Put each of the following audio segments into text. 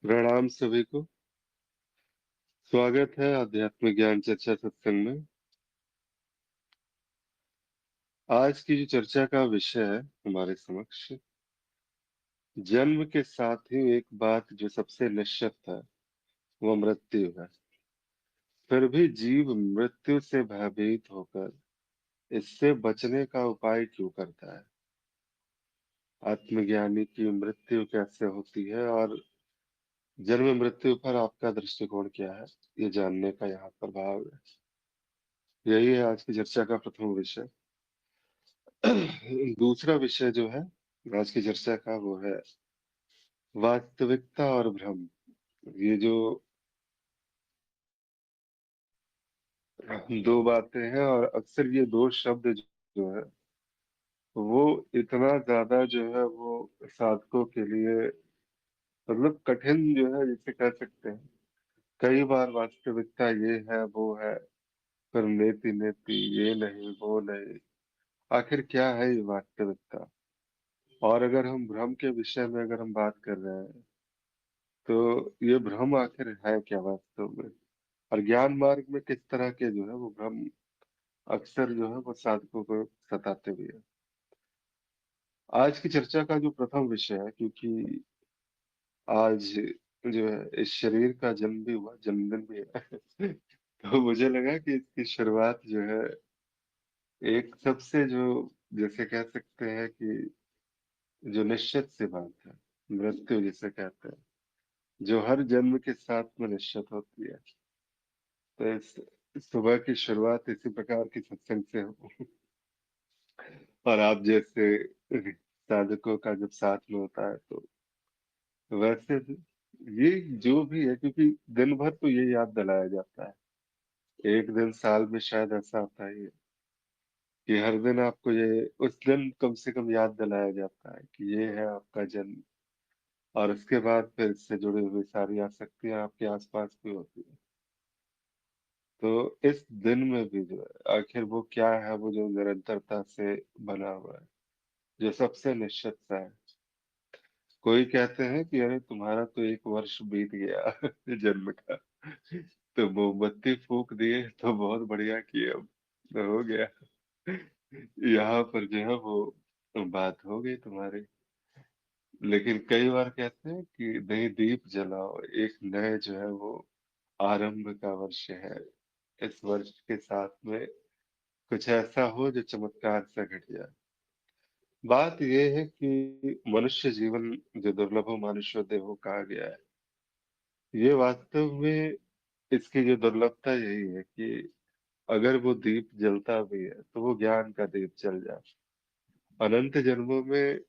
प्रणाम सभी को। स्वागत है आध्यात्मिक ज्ञान चर्चा सत्संग में। आज की जो चर्चा का विषय है हमारे समक्ष, जन्म के साथ ही एक बात जो सबसे निश्चित है वो मृत्यु है। फिर भी जीव मृत्यु से भयभीत होकर इससे बचने का उपाय क्यों करता है? आत्मज्ञानी की मृत्यु कैसे होती है और जन्म मृत्यु पर आपका दृष्टिकोण क्या है, ये जानने का यहाँ पर भाव है। यही है आज की चर्चा का प्रथम विषय। दूसरा विषय जो है आज की चर्चा का वो है वास्तविकता और भ्रम। ये जो दो बातें हैं और अक्सर ये दो शब्द जो है वो इतना ज्यादा जो है वो साधकों के लिए मतलब कठिन जो है जिसे कह सकते हैं। कई बार वास्तविकता ये है वो है, पर नेति नेति ये नहीं वो नहीं। आखिर क्या है ये वास्तविकता? और अगर हम भ्रम के विषय में अगर हम बात कर रहे हैं तो ये भ्रम आखिर है क्या वास्तव में? और ज्ञान मार्ग में किस तरह के जो है वो भ्रम अक्सर जो है वो साधकों को सताते भी है। आज की चर्चा का जो प्रथम विषय है, क्योंकि आज जो है इस शरीर का जन्म भी हुआ, जन्मदिन भी है तो मुझे लगा कि इसकी शुरुआत जो है एक सबसे जो जैसे कह सकते हैं कि जो निश्चित सी बात है, मृत्यु जिसे कहते हैं, जो हर जन्म के साथ में निश्चित होती है। तो इस सुबह की शुरुआत इसी प्रकार की सत्संग से हो और आप जैसे साधकों का जब साथ में होता है तो वैसे ये जो भी है, क्योंकि दिन भर तो ये याद दिलाया जाता है। एक दिन साल में शायद ऐसा आता है कि हर दिन आपको ये उस दिन कम से कम याद दिलाया जाता है कि ये है आपका जन्म। और उसके बाद फिर इससे जुड़ी हुई सारी आसक्तियां आपके आसपास भी होती है। तो इस दिन में भी जो है आखिर वो क्या है वो जो निरंतरता से बना हुआ है, जो सबसे निश्चित सा है। कोई कहते हैं कि अरे तुम्हारा तो एक वर्ष बीत गया जन्म का, तो मोमबत्ती फूक दिए तो बहुत बढ़िया किए, अब तो हो गया। यहाँ पर जो है वो बात हो गई तुम्हारी। लेकिन कई बार कहते हैं कि नई दीप जलाओ, एक नए जो है वो आरंभ का वर्ष है। इस वर्ष के साथ में कुछ ऐसा हो जो चमत्कार से घट जाए। बात यह है कि मनुष्य जीवन जो दुर्लभो मानुष्यो देहो कहा गया है, ये वास्तव में इसकी जो दुर्लभता यही है कि अगर वो दीप जलता भी है तो वो ज्ञान का दीप जल जाए। अनंत जन्मों में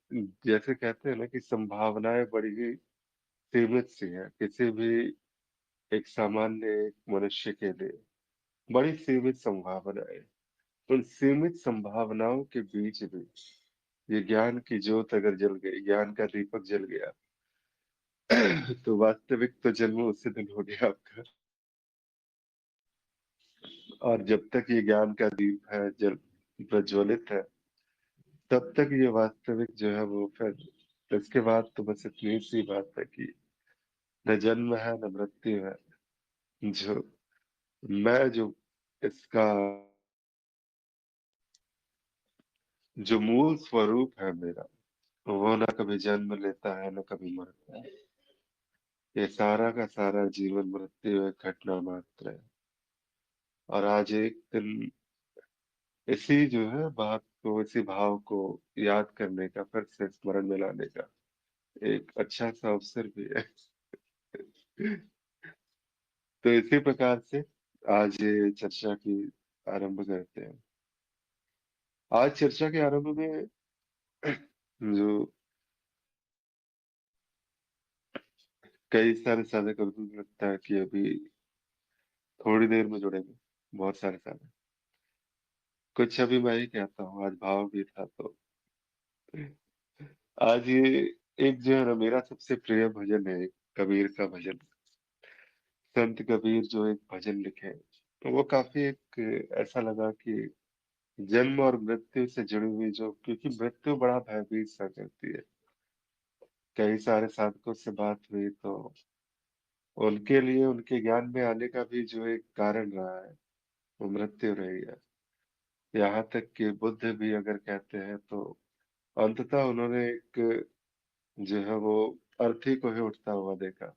जैसे कहते हैं ना कि संभावनाएं बड़ी ही सीमित सी है किसी भी एक सामान्य एक मनुष्य के लिए। बड़ी सीमित संभावनाएं, उन सीमित संभावनाओं के बीच भी ये ज्ञान की ज्योत अगर जल गई, ज्ञान का दीपक जल गया तो वास्तविक तो जन्म उसी दिन हो गया आपका। और जब तक ये ज्ञान का दीप है जल प्रज्वलित है, तब तक ये वास्तविक जो है वो फिर इसके बाद तो बस इतनी सी बात है कि न जन्म है न मृत्यु है। जो मैं जो इसका जो मूल स्वरूप है मेरा, वो ना कभी जन्म लेता है न कभी मरता है। ये सारा का सारा जीवन मृत्यु एक घटना मात्र है। और आज एक दिन इसी जो है बात को, इसी भाव को याद करने का, फिर से स्मरण में लाने का एक अच्छा सा अवसर भी है। तो इसी प्रकार से आज ये चर्चा की आरंभ करते हैं। आज चर्चा के आरंभ में जो कई सारे साधक, और मुझे लगता है कि अभी थोड़ी देर में जुड़ेंगे बहुत सारे साधक। कुछ अभी मैं ही कहता हूँ, आज भाव भी था तो आज ये एक जो है ना मेरा सबसे प्रिय भजन है, एक कबीर का भजन। संत कबीर जो एक भजन लिखे, तो वो काफी एक ऐसा लगा कि जन्म और मृत्यु से जुड़ी हुई, जो क्योंकि मृत्यु बड़ा भयभीत सा करती है। कई सारे साधकों से बात हुई तो उनके लिए उनके ज्ञान में आने का भी जो एक कारण रहा है वो मृत्यु रही है। यहाँ तक कि बुद्ध भी अगर कहते हैं तो अंततः उन्होंने एक जो है वो अर्थी को ही उठता हुआ देखा,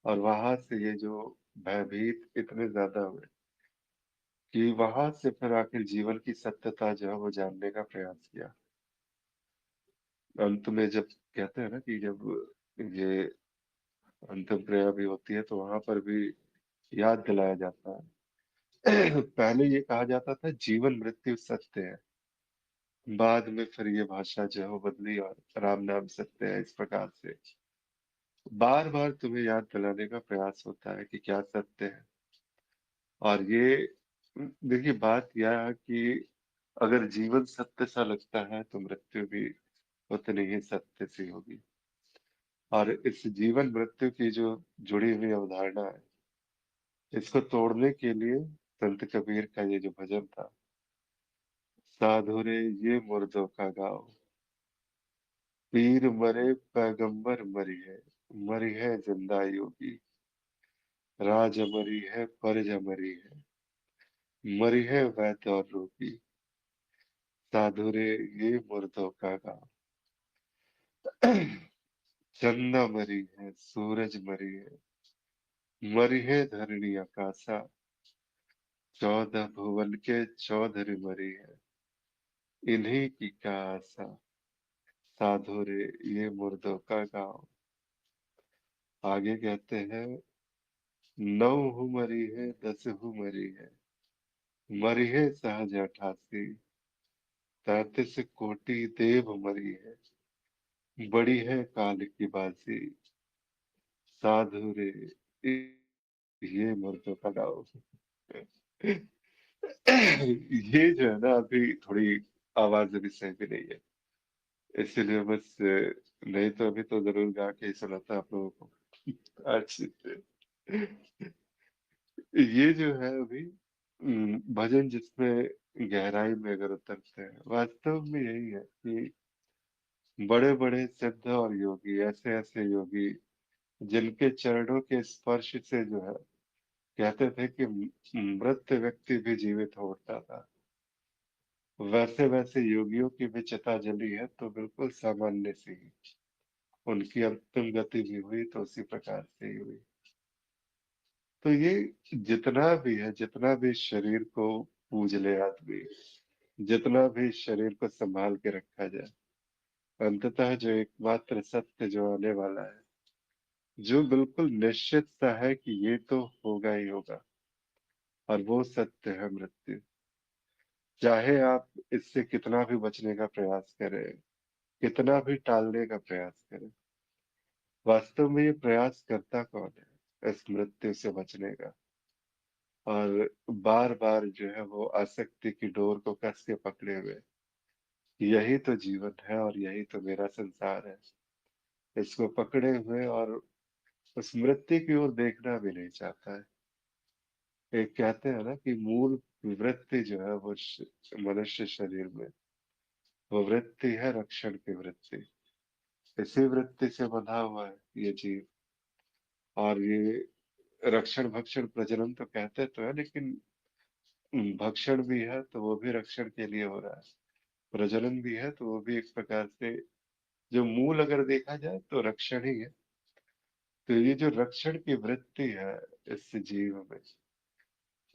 और वहां से ये जो भयभीत इतने ज्यादा हुए कि वहां से फिर आखिर जीवन की सत्यता जो है वो जानने का प्रयास किया। अंत में जब कहते हैं ना कि जब ये अंतिम क्रिया भी होती है तो वहां पर भी याद दिलाया जाता है। पहले ये कहा जाता था जीवन मृत्यु सत्य है, बाद में फिर ये भाषा जो है वो बदली और राम नाम सत्य है, इस प्रकार से बार बार तुम्हें याद दिलाने का प्रयास होता है कि क्या सत्य है। और ये देखिए बात यह है कि अगर जीवन सत्य सा लगता है तो मृत्यु भी उतनी ही सत्य सी होगी। और इस जीवन मृत्यु की जो जुड़ी हुई अवधारणा है, इसको तोड़ने के लिए संत कबीर का ये जो भजन था, साधु रे ये मुर्दों का गाँव, पीर मरे पैगंबर मरी है, मरी है जिंदा योगी, राज अमरी है परज अमरी है, मरी है वैद्य और रोगी, साधु रे ये मुर्दों का गाँव। चंदा मरी है सूरज मरी है, मरी है धरणी आकाशा, 14 भुवन के चौधरी मरी है, इन्हीं की का आशा, साधु रे ये मुर्दों का गाँव। आगे कहते हैं, 9 हूँ मरी है 10 हूँ मरी है, मरी है सहज 88, 33 कोटि देव मरी है, बड़ी है काल की बाजी, साधु रे ये मुर्दों का गाँव। ये जो है ना अभी थोड़ी आवाज अभी सही भी नहीं है, इसीलिए बस नहीं तो अभी तो जरूर गा के ही सुनाता आप लोगों को अच्छे से। ये जो है अभी भजन जिसमें गहराई में अगर उतरते हैं, वास्तव में यही है कि बड़े बड़े सिद्ध और योगी, ऐसे ऐसे योगी जिनके चरणों के स्पर्श से जो है कहते थे कि मृत व्यक्ति भी जीवित हो उठता था, वैसे वैसे योगियों की भी चिता जली है तो बिल्कुल सामान्य सी ही उनकी अंतिम गति भी हुई तो उसी प्रकार से ही हुई। तो ये जितना भी है, जितना भी शरीर को पूज ले आदमी, जितना भी शरीर को संभाल के रखा जाए, अंततः जो एकमात्र सत्य जो आने वाला है, जो बिल्कुल निश्चित सा है कि ये तो होगा ही होगा, और वो सत्य है मृत्यु। चाहे आप इससे कितना भी बचने का प्रयास करें, कितना भी टालने का प्रयास करें, वास्तव में ये प्रयास करता कौन है इस मृत्यु से बचने का? और बार बार जो है वो आसक्ति की डोर को कस के पकड़े हुए, यही तो जीवन है और यही तो मेरा संसार है, इसको पकड़े हुए और उस मृत्यु की ओर देखना भी नहीं चाहता है। एक कहते हैं ना कि मूल वृत्ति जो है वो मनुष्य शरीर में, वो वृत्ति है रक्षण की वृत्ति। इसी वृत्ति से बंधा हुआ है ये जीव। और ये रक्षण भक्षण प्रजनन तो कहते तो है, लेकिन भक्षण भी है तो वो भी रक्षण के लिए हो रहा है, प्रजनन भी है तो वो भी एक प्रकार से जो मूल अगर देखा जाए तो रक्षण ही है। तो ये जो रक्षण की वृत्ति है इस जीव में,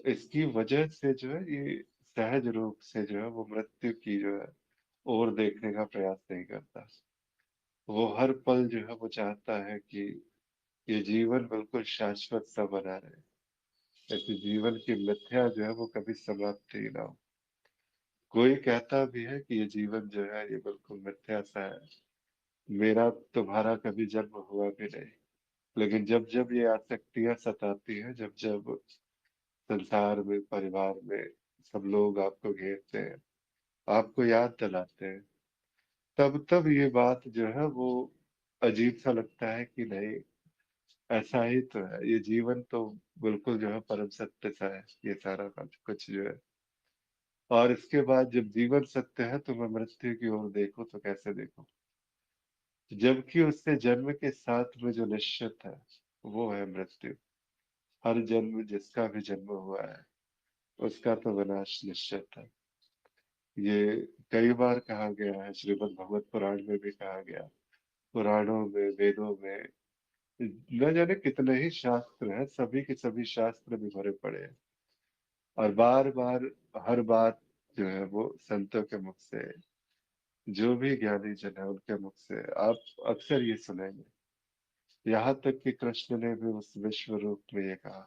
इसकी वजह से जो है ये सहज रूप से जो है वो मृत्यु की जो है और देखने का प्रयास नहीं करता। वो हर पल जो है वो चाहता है कि ये जीवन बिल्कुल शाश्वत सा बना रहे, ऐसे जीवन की मिथ्या जो है वो कभी समाप्त ही ना हो। कोई कहता भी है कि ये जीवन जो है ये बिल्कुल मिथ्या सा है, मेरा तुम्हारा कभी जन्म हुआ भी नहीं। लेकिन जब जब ये आसक्तियां सताती हैं, जब जब संसार में परिवार में सब लोग आपको घेरते हैं, आपको याद दिलाते हैं, तब तब ये बात जो है वो अजीब सा लगता है कि नहीं, ऐसा ही तो है ये जीवन तो बिल्कुल जो है परम सत्य सा है ये सारा कुछ जो है। और इसके बाद जब जीवन सत्य है तो मैं मृत्यु की ओर देखूं तो कैसे देखूं, जबकि उससे जन्म के साथ में जो निश्चित है वो है मृत्यु। हर जन्म जिसका भी जन्म हुआ है उसका तो विनाश निश्चित है। ये कई बार कहा गया है, श्रीमद् भगवत पुराण में भी कहा गया, पुराणों में, वेदों में, न जाने कितने ही शास्त्र हैं, सभी के सभी शास्त्र भी भरे पड़े हैं। और बार बार, हर बात जो है वो संतों के मुख से, जो भी ज्ञानी जन है उनके मुख से आप अक्सर ये सुनेंगे। यहाँ तक कि कृष्ण ने भी उस विश्व रूप में ये कहा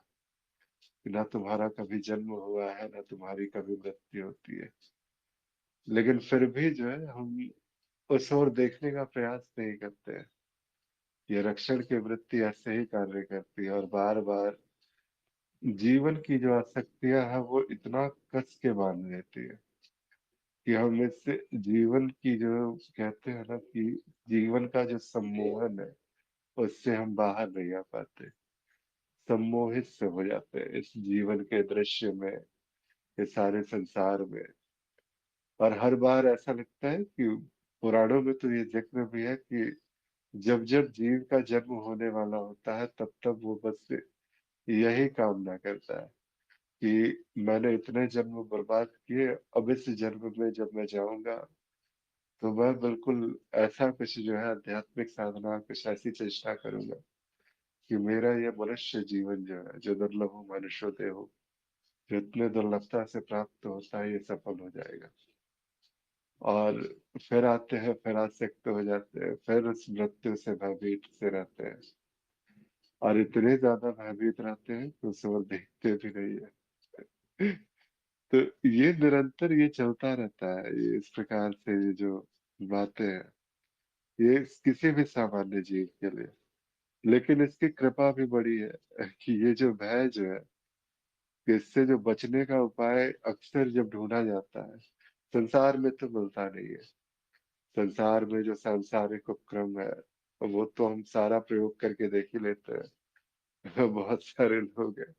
कि ना तुम्हारा कभी जन्म हुआ है, ना तुम्हारी कभी मृत्यु होती है। लेकिन फिर भी जो है हम उस ओर देखने का प्रयास नहीं करते हैं। ये रक्षण की वृत्ति ऐसे ही कार्य करती है, और बार बार जीवन की जो आसक्तियां है वो इतना कस के बांध लेती है कि हम इससे जीवन की जो कहते हैं ना कि जीवन का जो सम्मोहन है उससे हम बाहर नहीं आ पाते, सम्मोहित से हो जाते हैं इस जीवन के दृश्य में, इस सारे संसार में। और हर बार ऐसा लगता है कि पुराणों में तो ये जिक्र भी है कि जब जब जीव का जन्म होने वाला होता है तब तब वो बस यही कामना करता है कि मैंने इतने जन्म बर्बाद किए, अब इस जन्म में जब मैं जाऊंगा तो मैं बिल्कुल ऐसा कुछ जो है आध्यात्मिक साधना, कुछ ऐसी चेष्टा करूंगा कि मेरा ये मनुष्य जीवन जो है, जो दुर्लभ मनुष्य देह, जो इतने दुर्लभता से प्राप्त होता है, ये सफल हो जाएगा। और फिर आते हैं, फिर आसक्त हो जाते हैं, फिर उस मृत्यु से भयभीत से रहते हैं, और इतने ज्यादा भयभीत रहते हैं कि उस ओर देखते भी नहीं है। तो ये निरंतर ये चलता रहता है, ये इस प्रकार से ये जो बातें हैं, ये किसी भी सामान्य जीव के लिए। लेकिन इसकी कृपा भी बड़ी है कि ये जो भय जो है, कि इससे जो बचने का उपाय अक्सर जब ढूंढा जाता है, संसार में तो मिलता नहीं है। संसार में जो सांसारिक उपक्रम है वो तो हम सारा प्रयोग करके देख ही लेते हैं। बहुत सारे लोग हैं,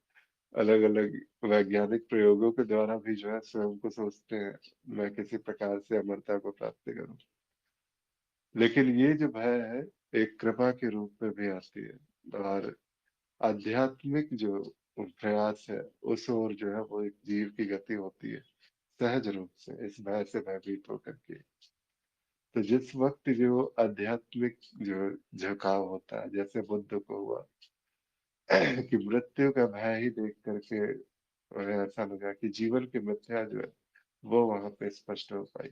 अलग अलग वैज्ञानिक प्रयोगों के द्वारा भी जो है स्वयं को सोचते हैं मैं किसी प्रकार से अमरता को प्राप्त करूं। लेकिन ये जो भय है एक कृपा के रूप में भी आती है, और आध्यात्मिक जो प्रयास है उस ओर जो है वो एक जीव की गति होती है, सहज रूप से इस भय से भयभीत होकर के। तो जिस वक्त जो आध्यात्मिक जो झुकाव होता है, जैसे बुद्ध को हुआ कि मृत्यु का भय ही देख करके उन्हें ऐसा लगा कि जीवन की मिथ्या जो है वो वहां पे स्पष्ट हो पाई।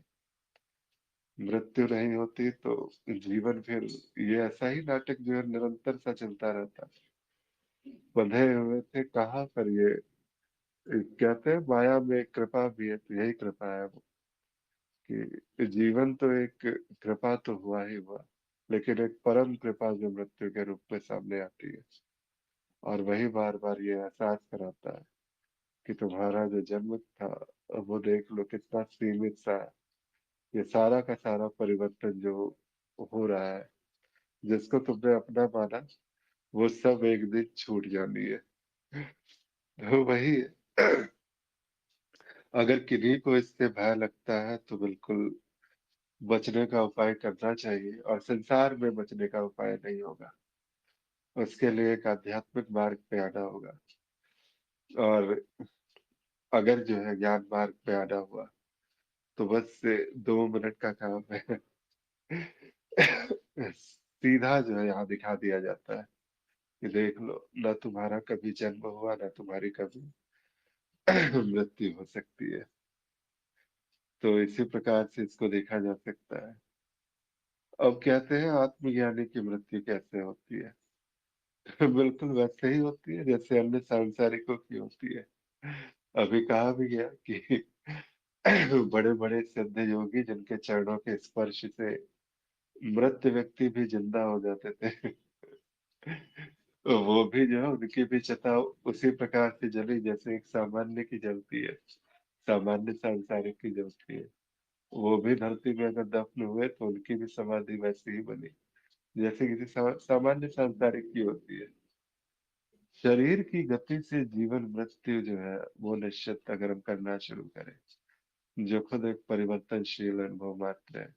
मृत्यु नहीं होती तो जीवन फिर ये ऐसा ही नाटक जो है निरंतर सा चलता रहता। बंधे हुए थे कहाँ पर ये, कहते हैं माया में कृपा भी है, तो यही कृपा है वो, कि जीवन तो एक कृपा तो हुआ ही हुआ, लेकिन एक परम कृपा जो मृत्यु के रूप में सामने आती है, और वही बार बार ये एहसास कराता है कि तुम्हारा जो जन्म था वो देख लो कितना सीमित सा है। ये सारा का सारा परिवर्तन जो हो रहा है, जिसको तुमने अपना माना वो सब एक दिन छूट जानी है। तो वही है। अगर किन्हीं को इससे भय लगता है तो बिल्कुल बचने का उपाय करना चाहिए, और संसार में बचने का उपाय नहीं होगा, उसके लिए एक आध्यात्मिक मार्ग पे आना होगा। और अगर जो है ज्ञान मार्ग पे आना हुआ तो बस से 2 मिनट का काम है। सीधा जो है यहाँ दिखा दिया जाता है कि देख लो, ना तुम्हारा कभी जन्म हुआ, ना तुम्हारी कभी मृत्यु हो सकती है। तो इसी प्रकार से इसको देखा जा सकता है। अब कहते हैं आत्मज्ञानी की मृत्यु कैसे होती है। बिल्कुल वैसे ही होती है जैसे अन्य सांसारिकों की होती है। अभी कहा भी गया कि बड़े बड़े सिद्ध योगी जिनके चरणों के स्पर्श से मृत व्यक्ति भी जिंदा हो जाते थे, तो वो भी जो है उनकी भी चिता उसी प्रकार से जली जैसे एक सामान्य की जलती है, सामान्य सांसारिक की जलती है। वो भी धरती में अगर दफन हुए तो उनकी भी समाधि वैसी ही बनी जैसे किसी सामान्य सांसारिक की होती है। शरीर की गति से जीवन मृत्यु जो है वो निश्चित अगर हम करना शुरू करें, जो खुद एक परिवर्तनशील अनुभव मात्र है।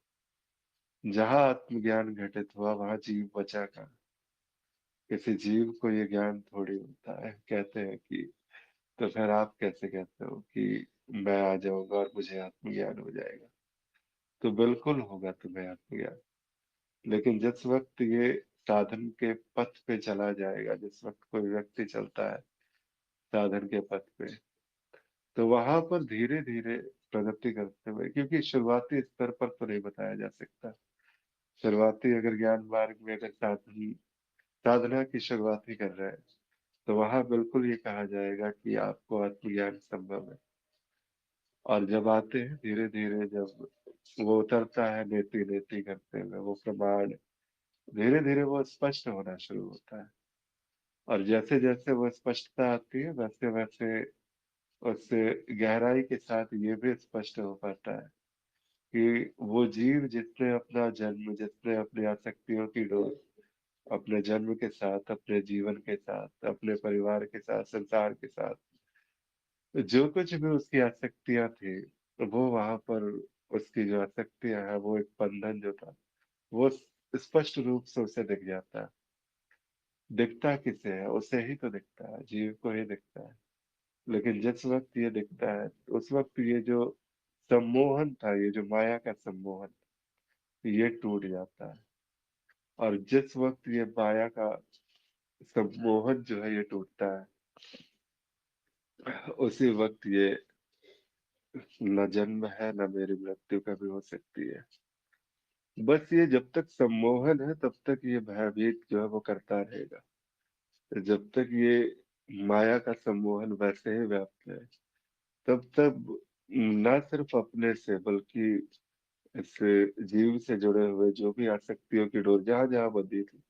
जहां आत्मज्ञान घटित हुआ वहां जीव बचा का, किसी जीव को ये ज्ञान थोड़ी होता है। कहते हैं कि तो फिर आप कैसे कहते हो कि मैं आ जाऊंगा और मुझे आत्मज्ञान हो जाएगा? तो बिल्कुल होगा तुम्हें आत्मज्ञान, लेकिन जिस वक्त ये साधन के पथ पे चला जाएगा, जिस वक्त कोई व्यक्ति चलता है साधन के पथ पे, तो वहां पर धीरे धीरे प्रगति करते हुए, क्योंकि शुरुआती स्तर पर तो नहीं बताया जा सकता। शुरुआती अगर ज्ञान मार्ग में अगर साधना की शुरुआत ही कर रहे हैं, तो वहां बिल्कुल ये कहा जाएगा कि आपको आत्मज्ञान संभव है। और जब आते हैं धीरे धीरे, जब वो उतरता है नेति नेति करते हुए, वो प्रमाण धीरे धीरे वो स्पष्ट होना शुरू होता है। और जैसे जैसे वो स्पष्टता आती है, वैसे वैसे उससे गहराई के साथ ये भी स्पष्ट हो पाता है कि वो जीव जिसने अपना जन्म, जिसने अपनी आसक्तियों की डोर अपने जन्म के साथ, अपने जीवन के साथ, अपने परिवार के साथ, संसार के साथ, जो कुछ भी उसकी आसक्तियां थी, वो वहां पर उसकी जो आसक्तियां है, वो एक बंधन जो था, वो स्पष्ट रूप से उसे दिख जाता है। दिखता किसे है? उसे ही तो दिखता है, जीव को ही दिखता है। लेकिन जिस वक्त ये दिखता है, उस वक्त ये जो सम्मोहन था, ये जो माया का सम्मोहन, ये टूट जाता है। और जिस वक्त ये माया का सम्मोहन जो है ये टूटता है, उसी वक्त ये न जन्म है न मेरी मृत्यु कभी हो सकती है। बस ये जब तक सम्मोहन है, तब तक ये भयभीत जो है वो करता रहेगा। जब तक ये माया का सम्मोहन वैसे ही व्याप्त है, तब तब न सिर्फ अपने से, बल्कि इस जीव से जुड़े हुए जो भी आसक्तियों की डोर जहां जहां बंधी थी।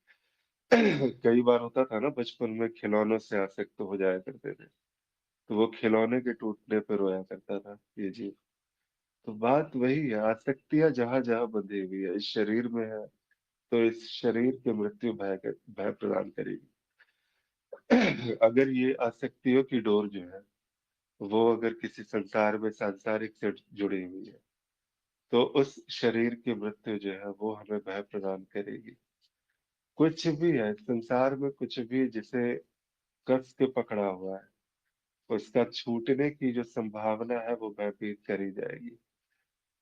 कई बार होता था ना, बचपन में खिलौनों से आसक्त हो जाया करते थे, तो वो खिलौने के टूटने पर रोया करता था ये जीव। तो बात वही है, आसक्तियां जहां जहां बंधी हुई है, इस शरीर में है, तो इस शरीर की मृत्यु भय प्रदान करेगी। अगर ये आसक्तियों की डोर जो है, वो अगर किसी संसार में सांसारिक से जुड़ी हुई है, तो उस शरीर की मृत्यु जो है वो हमें भय प्रदान करेगी। कुछ भी है संसार में, कुछ भी जिसे कस के पकड़ा हुआ है, उसका छूटने की जो संभावना है वो भयभीत करी जाएगी।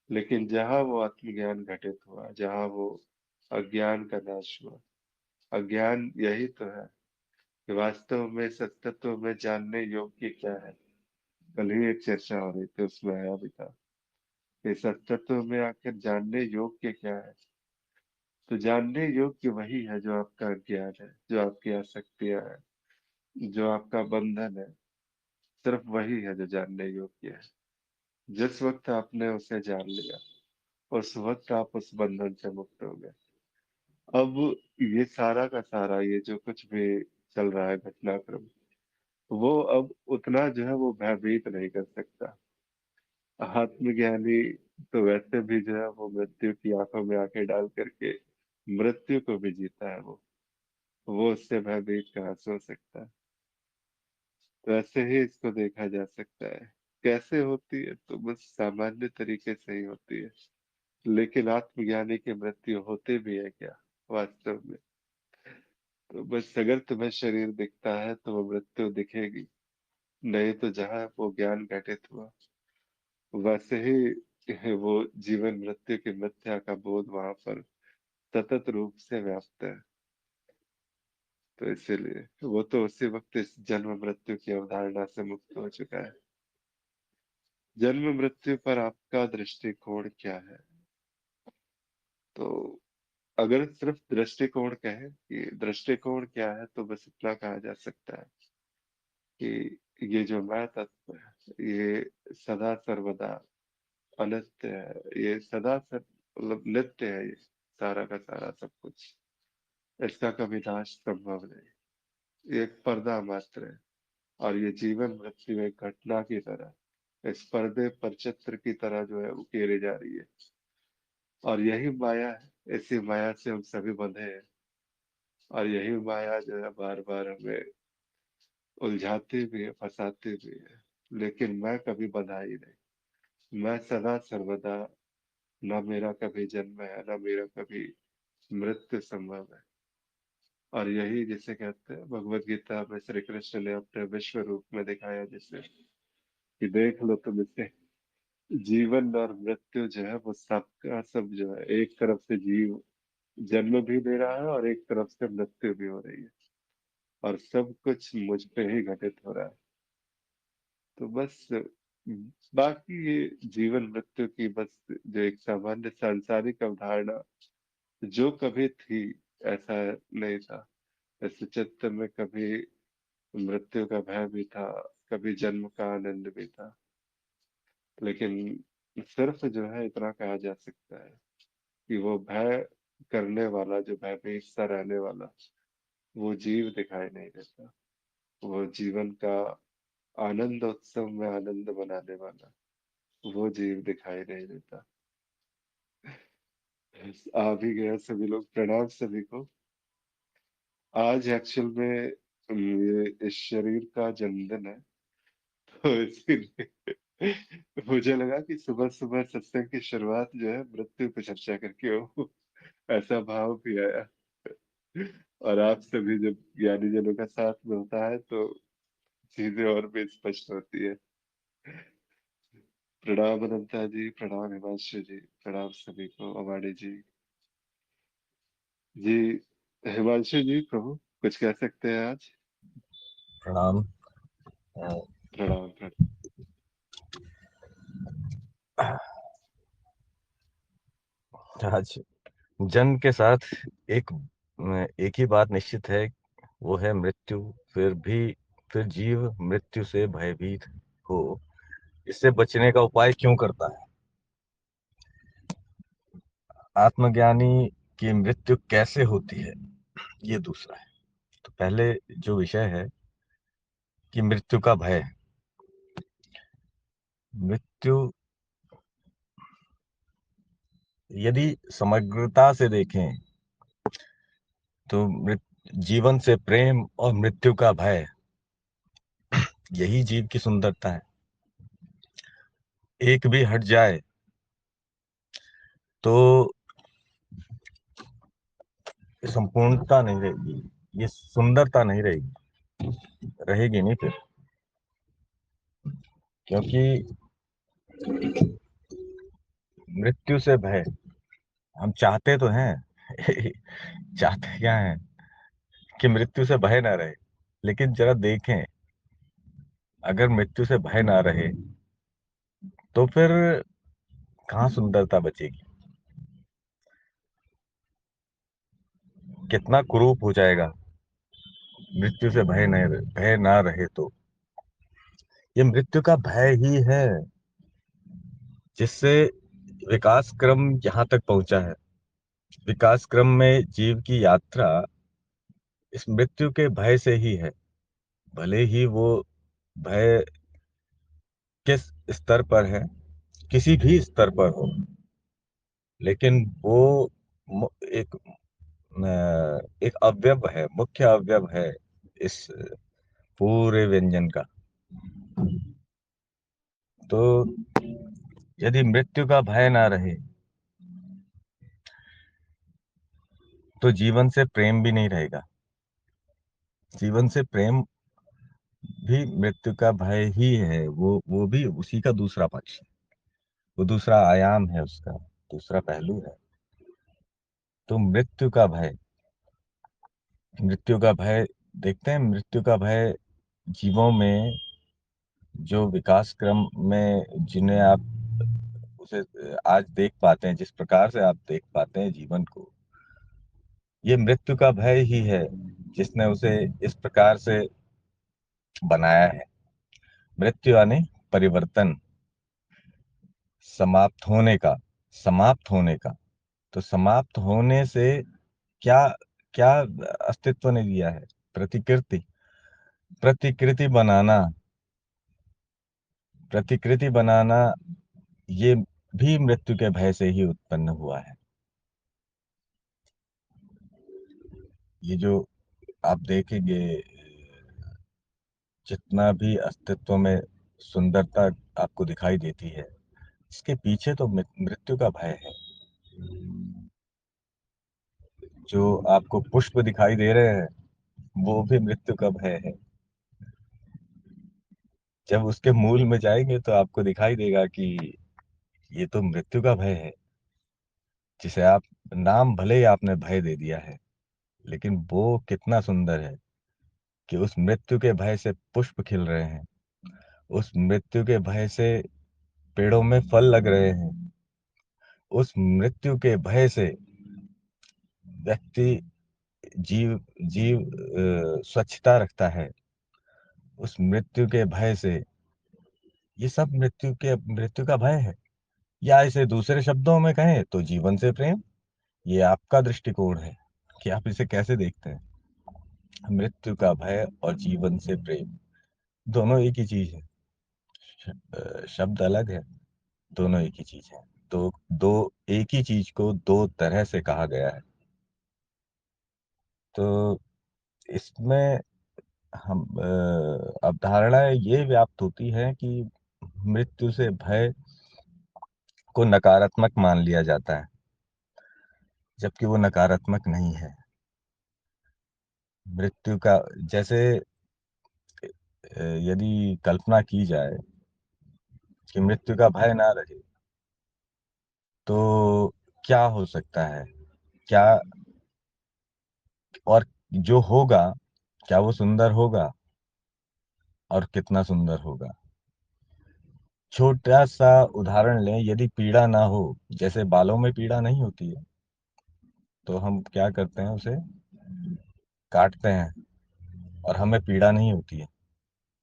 लेकिन जहां वो आत्मज्ञान घटित हुआ, जहां वो अज्ञान का नाश हुआ, अज्ञान यही तो है कि वास्तव में सत्य में जानने योग्य क्या है। कल ही एक चर्चा हो रही थी, उसमें आया भी था कि सत्य में आखिर जानने योग्य क्या है। तो जानने योग्य वही है जो आपका ज्ञान है, जो आपकी आसक्तियां है, जो आपका बंधन है। सिर्फ वही है जो जानने योग्य है। जिस वक्त आपने उसे जान लिया, उस वक्त आप उस बंधन से मुक्त हो गए। अब ये सारा का सारा, ये जो कुछ भी चल रहा है घटनाक्रम, वो अब उतना जो है वो भयभीत नहीं कर सकता। आत्मज्ञानी तो वैसे भी जो है वो मृत्यु की आंखों में आंखें डाल करके मृत्यु को भी जीता है। वो उससे भयभीत कहाँ से हो सकता है? तो ऐसे ही इसको देखा जा सकता है। कैसे होती है? तो बस सामान्य तरीके से ही होती है। लेकिन आत्मज्ञानी की मृत्यु होती भी है क्या वास्तव में? तो बस अगर तुम्हें शरीर दिखता है तो वो मृत्यु दिखेगी, नहीं तो जहाँ वो ज्ञान घटित हुआ, वैसे ही वो जीवन मृत्यु की मिथ्या का बोध वहां पर सतत रूप से व्याप्त है। तो इसीलिए वो तो उसी वक्त इस जन्म मृत्यु की अवधारणा से मुक्त हो चुका है। जन्म मृत्यु पर आपका दृष्टिकोण क्या है? तो अगर सिर्फ दृष्टिकोण कहें कि दृष्टिकोण क्या है, तो बस इतना कहा जा सकता है कि ये जो मैं तत्व है, ये सदा सर्वदा अनित्य है। ये सदा सर मतलब नित्य है। ये सारा का सारा सब कुछ, इसका कभी नाश संभव नहीं। ये एक पर्दा मात्र है। और ये जीवन मृत्यु एक घटना की तरह इस पर्दे पर चित्र की तरह जो है उकेरी जा रही है। और यही माया है, इसी माया से हम सभी बंधे हैं। और यही माया जो है बार बार हमें उलझाती भी है, फंसाती भी है। लेकिन मैं कभी बंधा ही नहीं। मैं सदा सर्वदा, ना मेरा कभी जन्म है, ना मेरा कभी मृत्यु संभव है। और यही जिसे कहते हैं भगवत गीता में श्री कृष्ण ने अपने विश्व रूप में दिखाया, जिसे कि देख लो तुम इसे, जीवन और मृत्यु जो है वो सबका सब जो है, एक तरफ से जीव जन्म भी दे रहा है और एक तरफ से मृत्यु भी हो रही है, और सब कुछ मुझ पे ही घटित हो रहा है। तो बस बाकी ये जीवन मृत्यु की बस जो एक सामान्य सांसारिक अवधारणा जो कभी थी, ऐसा नहीं था। ऐसे चित्त में कभी मृत्यु का भय भी था, कभी जन्म का आनंद भी था, लेकिन सिर्फ जो है इतना कहा जा सकता है कि वो भय करने वाला, जो भयभीत सा रहने वाला, वो जीव दिखाई नहीं देता। वो जीवन का आनंद उत्सव में आनंद मनाने वाला, वो जीव दिखाई नहीं देता। आ भी गया सभी लोग, प्रणाम सभी को। आज एक्चुअल में ये इस शरीर का जन्मदिन है, तो इसीलिए मुझे लगा कि सुबह सुबह सत्संग की शुरुआत जो है मृत्यु पे चर्चा करके हो, ऐसा भाव भी आया। और आप सभी जब ज्ञानी जनों का साथ में होता है तो चीजें और भी स्पष्ट होती है। प्रणाम अनंता जी, प्रणाम हिमांशु जी, प्रणाम सभी को, अवाणी जी। जी, हिमांशु जी प्रभु कुछ कह सकते हैं आज? प्रणाम। अ, प्रणाम प्रणाम। आज जन्म के साथ एक एक ही बात निश्चित है, वो है मृत्यु। फिर जीव मृत्यु से भयभीत हो इससे बचने का उपाय क्यों करता है? आत्मज्ञानी की मृत्यु कैसे होती है, ये दूसरा है। तो पहले जो विषय है कि मृत्यु का भय। मृत्यु यदि समग्रता से देखें तो जीवन से प्रेम और मृत्यु का भय, यही जीव की सुंदरता है। एक भी हट जाए तो संपूर्णता नहीं रहेगी, ये सुंदरता नहीं रहेगी, रहेगी नहीं फिर। क्योंकि मृत्यु से भय हम चाहते तो हैं चाहते क्या है कि मृत्यु से भय ना रहे, लेकिन जरा देखें, अगर मृत्यु से भय ना रहे तो फिर कहाँ सुंदरता बचेगी, कितना कुरूप हो जाएगा मृत्यु से भय ना रहे तो। ये मृत्यु का भय ही है जिससे विकास क्रम यहाँ तक पहुंचा है। विकास क्रम में जीव की यात्रा इस मृत्यु के भय से ही है। भले ही वो भय किस स्तर पर है, किसी भी स्तर पर हो, लेकिन वो एक एक अवयव है, मुख्य अवयव है इस पूरे व्यंजन का। तो यदि मृत्यु का भय ना रहे तो जीवन से प्रेम भी नहीं रहेगा। जीवन से प्रेम भी मृत्यु का भय ही है, वो भी उसी का दूसरा पक्ष है, वो दूसरा आयाम है, उसका दूसरा पहलू है। तो मृत्यु का भय देखते हैं। मृत्यु का भय जीवों में जो विकास क्रम में जिन्हें आप उसे आज देख पाते हैं, जिस प्रकार से आप देख पाते हैं जीवन को, ये मृत्यु का भय ही है जिसने उसे इस प्रकार से बनाया है। मृत्यु यानी परिवर्तन, समाप्त होने का, समाप्त होने का। तो समाप्त होने से क्या क्या अस्तित्व ने दिया है? प्रतिकृति, प्रतिकृति बनाना, प्रतिकृति बनाना, ये भी मृत्यु के भय से ही उत्पन्न हुआ है। ये जो आप देखेंगे, जितना भी अस्तित्व में सुंदरता आपको दिखाई देती है, इसके पीछे तो मृत्यु का भय है। जो आपको पुष्प दिखाई दे रहे हैं वो भी मृत्यु का भय है। जब उसके मूल में जाएंगे तो आपको दिखाई देगा कि ये तो मृत्यु का भय है, जिसे आप, नाम भले ही आपने भय दे दिया है, लेकिन वो कितना सुंदर है कि उस मृत्यु के भय से पुष्प खिल रहे हैं, उस मृत्यु के भय से पेड़ों में फल लग रहे हैं, उस मृत्यु के भय से व्यक्ति, जीव जीव स्वच्छता रखता है, उस मृत्यु के भय से, ये सब मृत्यु का भय है। या इसे दूसरे शब्दों में कहें तो जीवन से प्रेम। ये आपका दृष्टिकोण है कि आप इसे कैसे देखते हैं। मृत्यु का भय और जीवन से प्रेम दोनों एक ही चीज है। शब्द अलग है, दोनों एक ही चीज है। तो दो, एक ही चीज को दो तरह से कहा गया है। तो इसमें हम अवधारणाएं ये व्याप्त होती है कि मृत्यु से भय को नकारात्मक मान लिया जाता है, जबकि वो नकारात्मक नहीं है। मृत्यु का, जैसे यदि कल्पना की जाए कि मृत्यु का भय ना रहे तो क्या हो सकता है, क्या, और जो होगा क्या वो सुंदर होगा, और कितना सुंदर होगा। छोटा सा उदाहरण लें, यदि पीड़ा ना हो, जैसे बालों में पीड़ा नहीं होती है, तो हम क्या करते हैं, उसे काटते हैं और हमें पीड़ा नहीं होती है,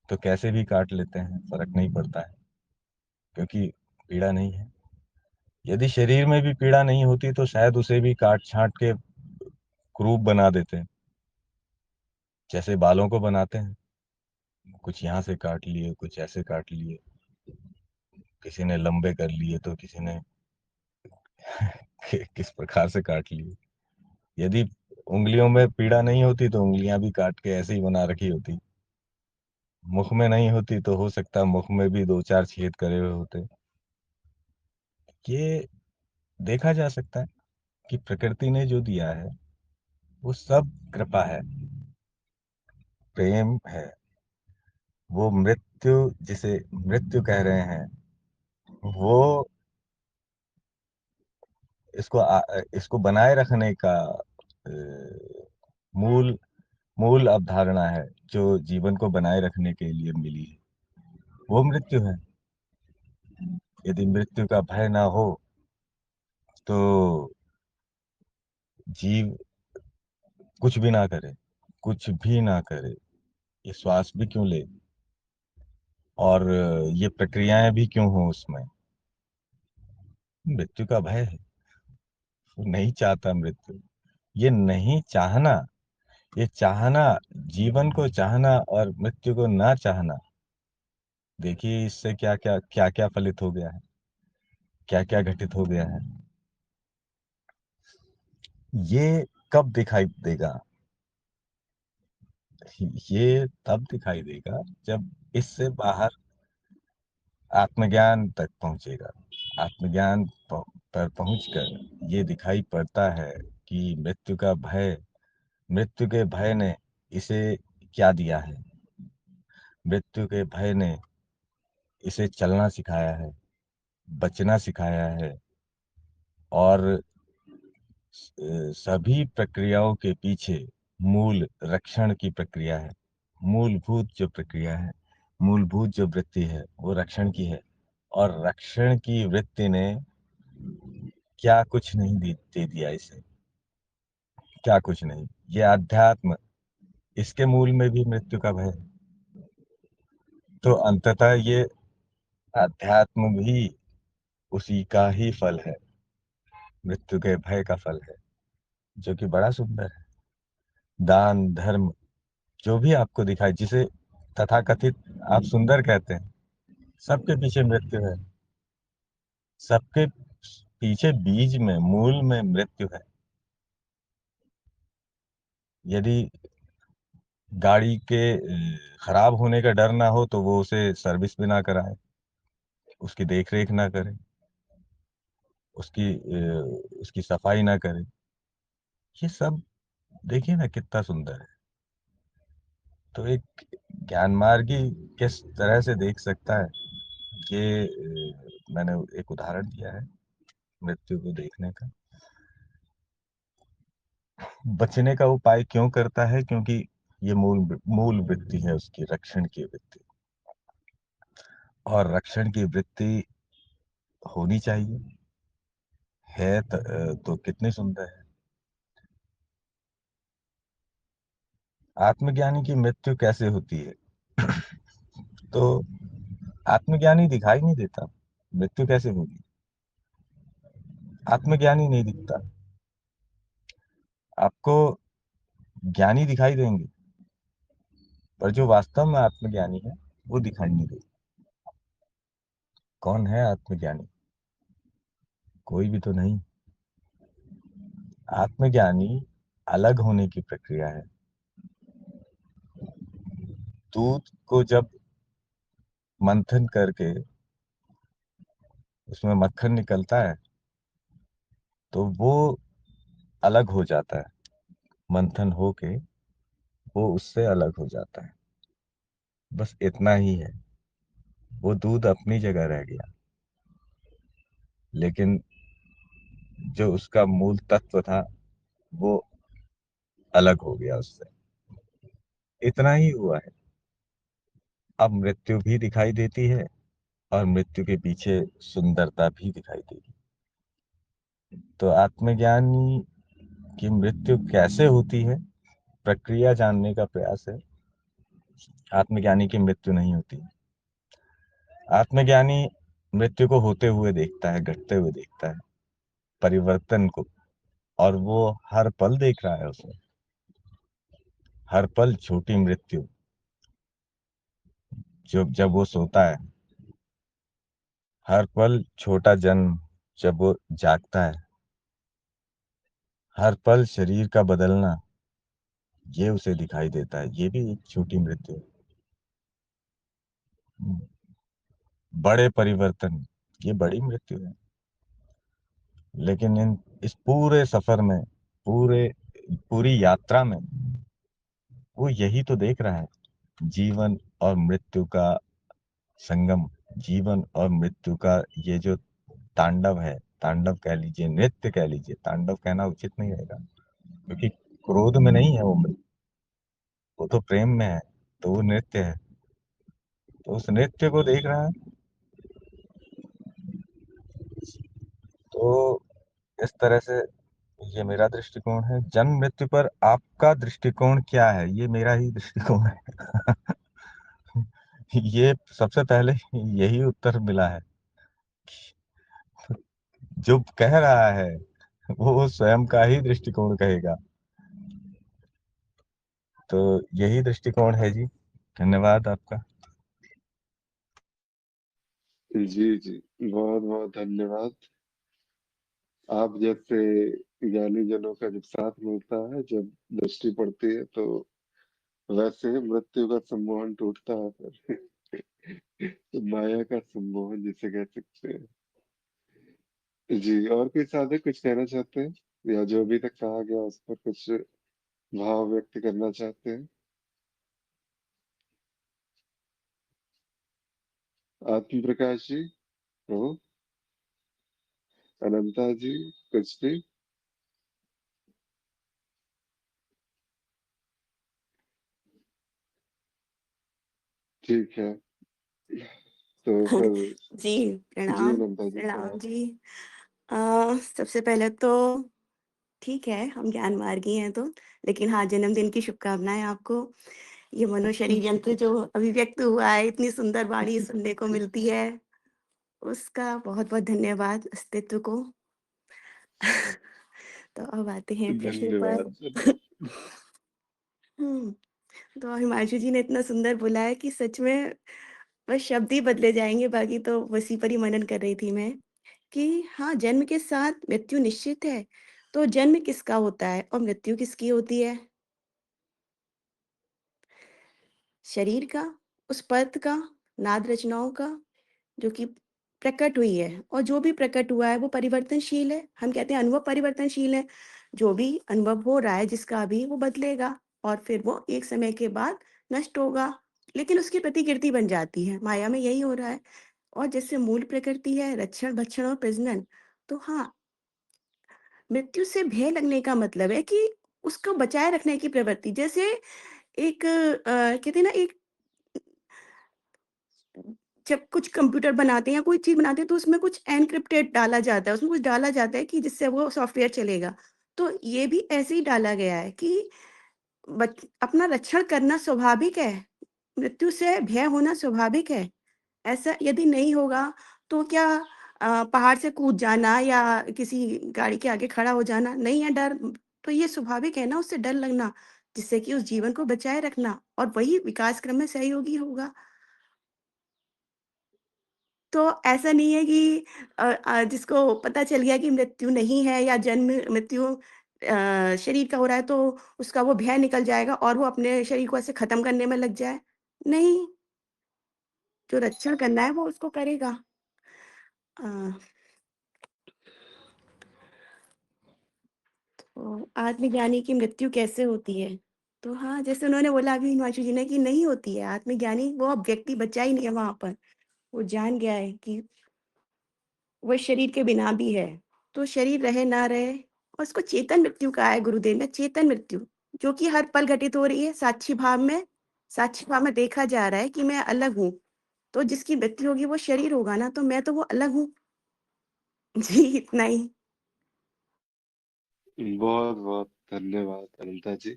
तो कैसे भी काट लेते हैं, फर्क नहीं पड़ता है, क्योंकि पीड़ा नहीं है। यदि शरीर में भी पीड़ा नहीं होती तो शायद उसे भी काट छांट के क्रूप बना देते हैं, जैसे बालों को बनाते हैं, कुछ यहाँ से काट लिए, कुछ ऐसे काट लिए, किसी ने लंबे कर लिए तो किसी ने किस प्रकार से काट लिए। यदि उंगलियों में पीड़ा नहीं होती तो उंगलियां भी काट के ऐसे ही बना रखी होती। मुख में नहीं होती तो हो सकता है मुख में भी दो चार छेद करे हुए होते। ये देखा जा सकता है कि प्रकृति ने जो दिया है वो सब कृपा है, प्रेम है। वो मृत्यु, जिसे मृत्यु कह रहे हैं, वो इसको बनाए रखने का मूल मूल अवधारणा है, जो जीवन को बनाए रखने के लिए मिली है, वो मृत्यु है। यदि मृत्यु का भय ना हो तो जीव कुछ भी ना करे, कुछ भी ना करे, ये श्वास भी क्यों ले, और ये प्रक्रियाएं भी क्यों हो उसमें। मृत्यु का भय है, वो नहीं चाहता मृत्यु। ये नहीं चाहना, ये चाहना, जीवन को चाहना और मृत्यु को ना चाहना, देखिए इससे क्या क्या फलित हो गया है, क्या क्या घटित हो गया है। ये कब दिखाई देगा? ये तब दिखाई देगा जब इससे बाहर आत्मज्ञान तक पहुंचेगा। आत्मज्ञान पर पहुंचकर ये दिखाई पड़ता है कि मृत्यु के भय ने इसे क्या दिया है। मृत्यु के भय ने इसे चलना सिखाया है, बचना सिखाया है, और सभी प्रक्रियाओं के पीछे मूल रक्षण की प्रक्रिया है। मूलभूत जो प्रक्रिया है, मूलभूत जो वृत्ति है वो रक्षण की है। और रक्षण की वृत्ति ने क्या कुछ नहीं दे दिया इसे, क्या कुछ नहीं। ये अध्यात्म, इसके मूल में भी मृत्यु का भय है। तो अंततः ये अध्यात्म भी उसी का ही फल है, मृत्यु के भय का फल है, जो कि बड़ा सुंदर है। दान धर्म जो भी आपको दिखाए, जिसे तथाकथित आप सुंदर कहते हैं, सबके पीछे मृत्यु है। सबके पीछे बीज में, मूल में मृत्यु है। यदि गाड़ी के खराब होने का डर ना हो तो वो उसे सर्विस भी ना कराए, उसकी देख रेख ना करे, उसकी सफाई ना करे, ये सब देखिए ना कितना सुंदर है। तो एक ज्ञानमार्गी किस तरह से देख सकता है, ये मैंने एक उदाहरण दिया है मृत्यु को देखने का। बचने का उपाय क्यों करता है? क्योंकि ये मूल मूल वृत्ति है उसकी, रक्षण की वृत्ति। और रक्षण की वृत्ति होनी चाहिए, है तो कितनी सुंदर है। आत्मज्ञानी की मृत्यु कैसे होती है? तो आत्मज्ञानी दिखाई नहीं देता, मृत्यु कैसे होगी? आत्मज्ञानी नहीं दिखता, आपको ज्ञानी दिखाई देंगे, पर जो वास्तव में आत्मज्ञानी है वो दिखाई नहीं देगा। कौन है आत्मज्ञानी? कोई भी तो नहीं। आत्मज्ञानी अलग होने की प्रक्रिया है। दूध को जब मंथन करके उसमें मक्खन निकलता है तो वो अलग हो जाता है, मंथन होके वो उससे अलग हो जाता है। बस इतना ही है, वो दूध अपनी जगह रह गया, लेकिन जो उसका मूल तत्व था वो अलग हो गया उससे। इतना ही हुआ है। अब मृत्यु भी दिखाई देती है और मृत्यु के पीछे सुंदरता भी दिखाई देगी। तो आत्मज्ञानी की मृत्यु कैसे होती है, प्रक्रिया जानने का प्रयास है। आत्मज्ञानी की मृत्यु नहीं होती। आत्मज्ञानी मृत्यु को होते हुए देखता है, घटते हुए देखता है, परिवर्तन को। और वो हर पल देख रहा है उसमें, हर पल छोटी मृत्यु। जब वो सोता है, हर पल छोटा जन्म। जब वो जागता है, हर पल शरीर का बदलना, ये उसे दिखाई देता है। ये भी एक छोटी मृत्यु है। बड़े परिवर्तन, ये बड़ी मृत्यु है। लेकिन इस पूरे सफर में, पूरे पूरी यात्रा में वो यही तो देख रहा है, जीवन और मृत्यु का संगम। जीवन और मृत्यु का ये जो तांडव है, तांडव कह लीजिए, नृत्य कह लीजिए, तांडव कहना उचित नहीं रहेगा, क्योंकि क्रोध में नहीं है वो मृत्यु, वो तो प्रेम में है। तो वो नृत्य है, तो उस नृत्य को देख रहा है। तो इस तरह से ये मेरा दृष्टिकोण है। जन्म मृत्यु पर आपका दृष्टिकोण क्या है? ये मेरा ही दृष्टिकोण है। ये सबसे पहले यही उत्तर मिला है। जो कह रहा है वो स्वयं का ही दृष्टिकोण कहेगा। तो यही दृष्टिकोण है जी। धन्यवाद आपका। जी जी, बहुत बहुत धन्यवाद। आप जैसे ज्ञानी जनों का जब साथ मिलता है, जब दृष्टि पड़ती है, तो वैसे ही मृत्यु का सम्मोहन टूटता है फिर। माया का सम्मोहन जिसे कह सकते हैं। जी, और कोई साधक कुछ कहना चाहते हैं, या जो अभी तक कहा गया उस पर कुछ भाव व्यक्त करना चाहते हैं? आत्म प्रकाश जी, प्रभु, अनंता जी, कुछ भी? ठीक है, तो फिर जी, जी प्रणाम, अनंता जी प्रणाम प्रणाम। जी। अ, सबसे पहले तो ठीक है, हम ज्ञान मार्गी हैं तो, लेकिन हाँ, जन्मदिन की शुभकामनाएँ आपको। ये मनोशरीर यंत्र जो अभिव्यक्त हुआ है, इतनी सुंदर वाणी सुनने को मिलती है, उसका बहुत-बहुत धन्यवाद अस्तित्व को। तो अब आते हैं प्रश्न पर। धन्यवाद धन्यवाद। हुँ, तो हिमांशु जी ने इतना सुंदर बोला है कि सच में बस शब्द ही बदले जाएँगे, बाकी तो उसी पर ही मनन कर रही थी मैं। कि हाँ, जन्म के साथ मृत्यु निश्चित है, तो जन्म किसका होता है और मृत्यु किसकी होती है? शरीर का, उस परत का, नाद रचनाओं का, जो कि प्रकट हुई है और जो भी प्रकट हुआ है वो परिवर्तनशील है। हम कहते हैं अनुभव परिवर्तनशील है, जो भी अनुभव हो रहा है जिसका भी वो बदलेगा और फिर वो एक समय के बाद नष्ट होगा, लेकिन उसकी प्रतिकृति बन जाती है। माया में यही हो रहा है। और जैसे मूल प्रकृति है रक्षण, भक्षण और प्रजनन, तो हाँ, मृत्यु से भय लगने का मतलब है कि उसको बचाए रखने की प्रवृत्ति। जैसे एक कहते हैं ना, एक जब कुछ कंप्यूटर बनाते हैं या कोई चीज़ बनाते हैं तो उसमें कुछ एन्क्रिप्टेड डाला जाता है, उसमें कुछ डाला जाता है कि जिससे वो सॉफ्टवेयर चलेगा। तो ये भी ऐसे ही डाला गया है कि अपना रक्षण करना स्वाभाविक है, मृत्यु से भय होना स्वाभाविक है। ऐसा यदि नहीं होगा तो क्या पहाड़ से कूद जाना या किसी गाड़ी के आगे खड़ा हो जाना नहीं है डर? तो ये स्वाभाविक है ना उससे डर लगना, जिससे कि उस जीवन को बचाए रखना और वही विकास क्रम में सहयोगी होगा। तो ऐसा नहीं है कि जिसको पता चल गया कि मृत्यु नहीं है या जन्म मृत्यु शरीर का हो रहा है तो उसका वो भय निकल जाएगा और वो अपने शरीर को ऐसे खत्म करने में लग जाए। नहीं, जो रक्षण करना है वो उसको करेगा। अ, तो आत्मज्ञानी की मृत्यु कैसे होती है? तो हाँ, जैसे उन्होंने बोला अभी हिमांशु जी ने कि नहीं होती है, आत्मज्ञानी वो अब व्यक्ति बचा ही नहीं है वहाँ पर। वो जान गया है कि वो शरीर के बिना भी है। तो शरीर रहे ना रहे और उसको चेतन मृत्यु कहा है गुरुदेव ने, चेतन मृत्यु, जो कि हर पल घटित हो रही है साक्षी भाव में देखा जा रहा है कि मैं अलग हूँ। तो जिसकी मृत्यु होगी वो शरीर होगा ना, तो मैं तो वो अलग हूँ। जी, इतना ही। बहुत बहुत धन्यवाद अनंता जी।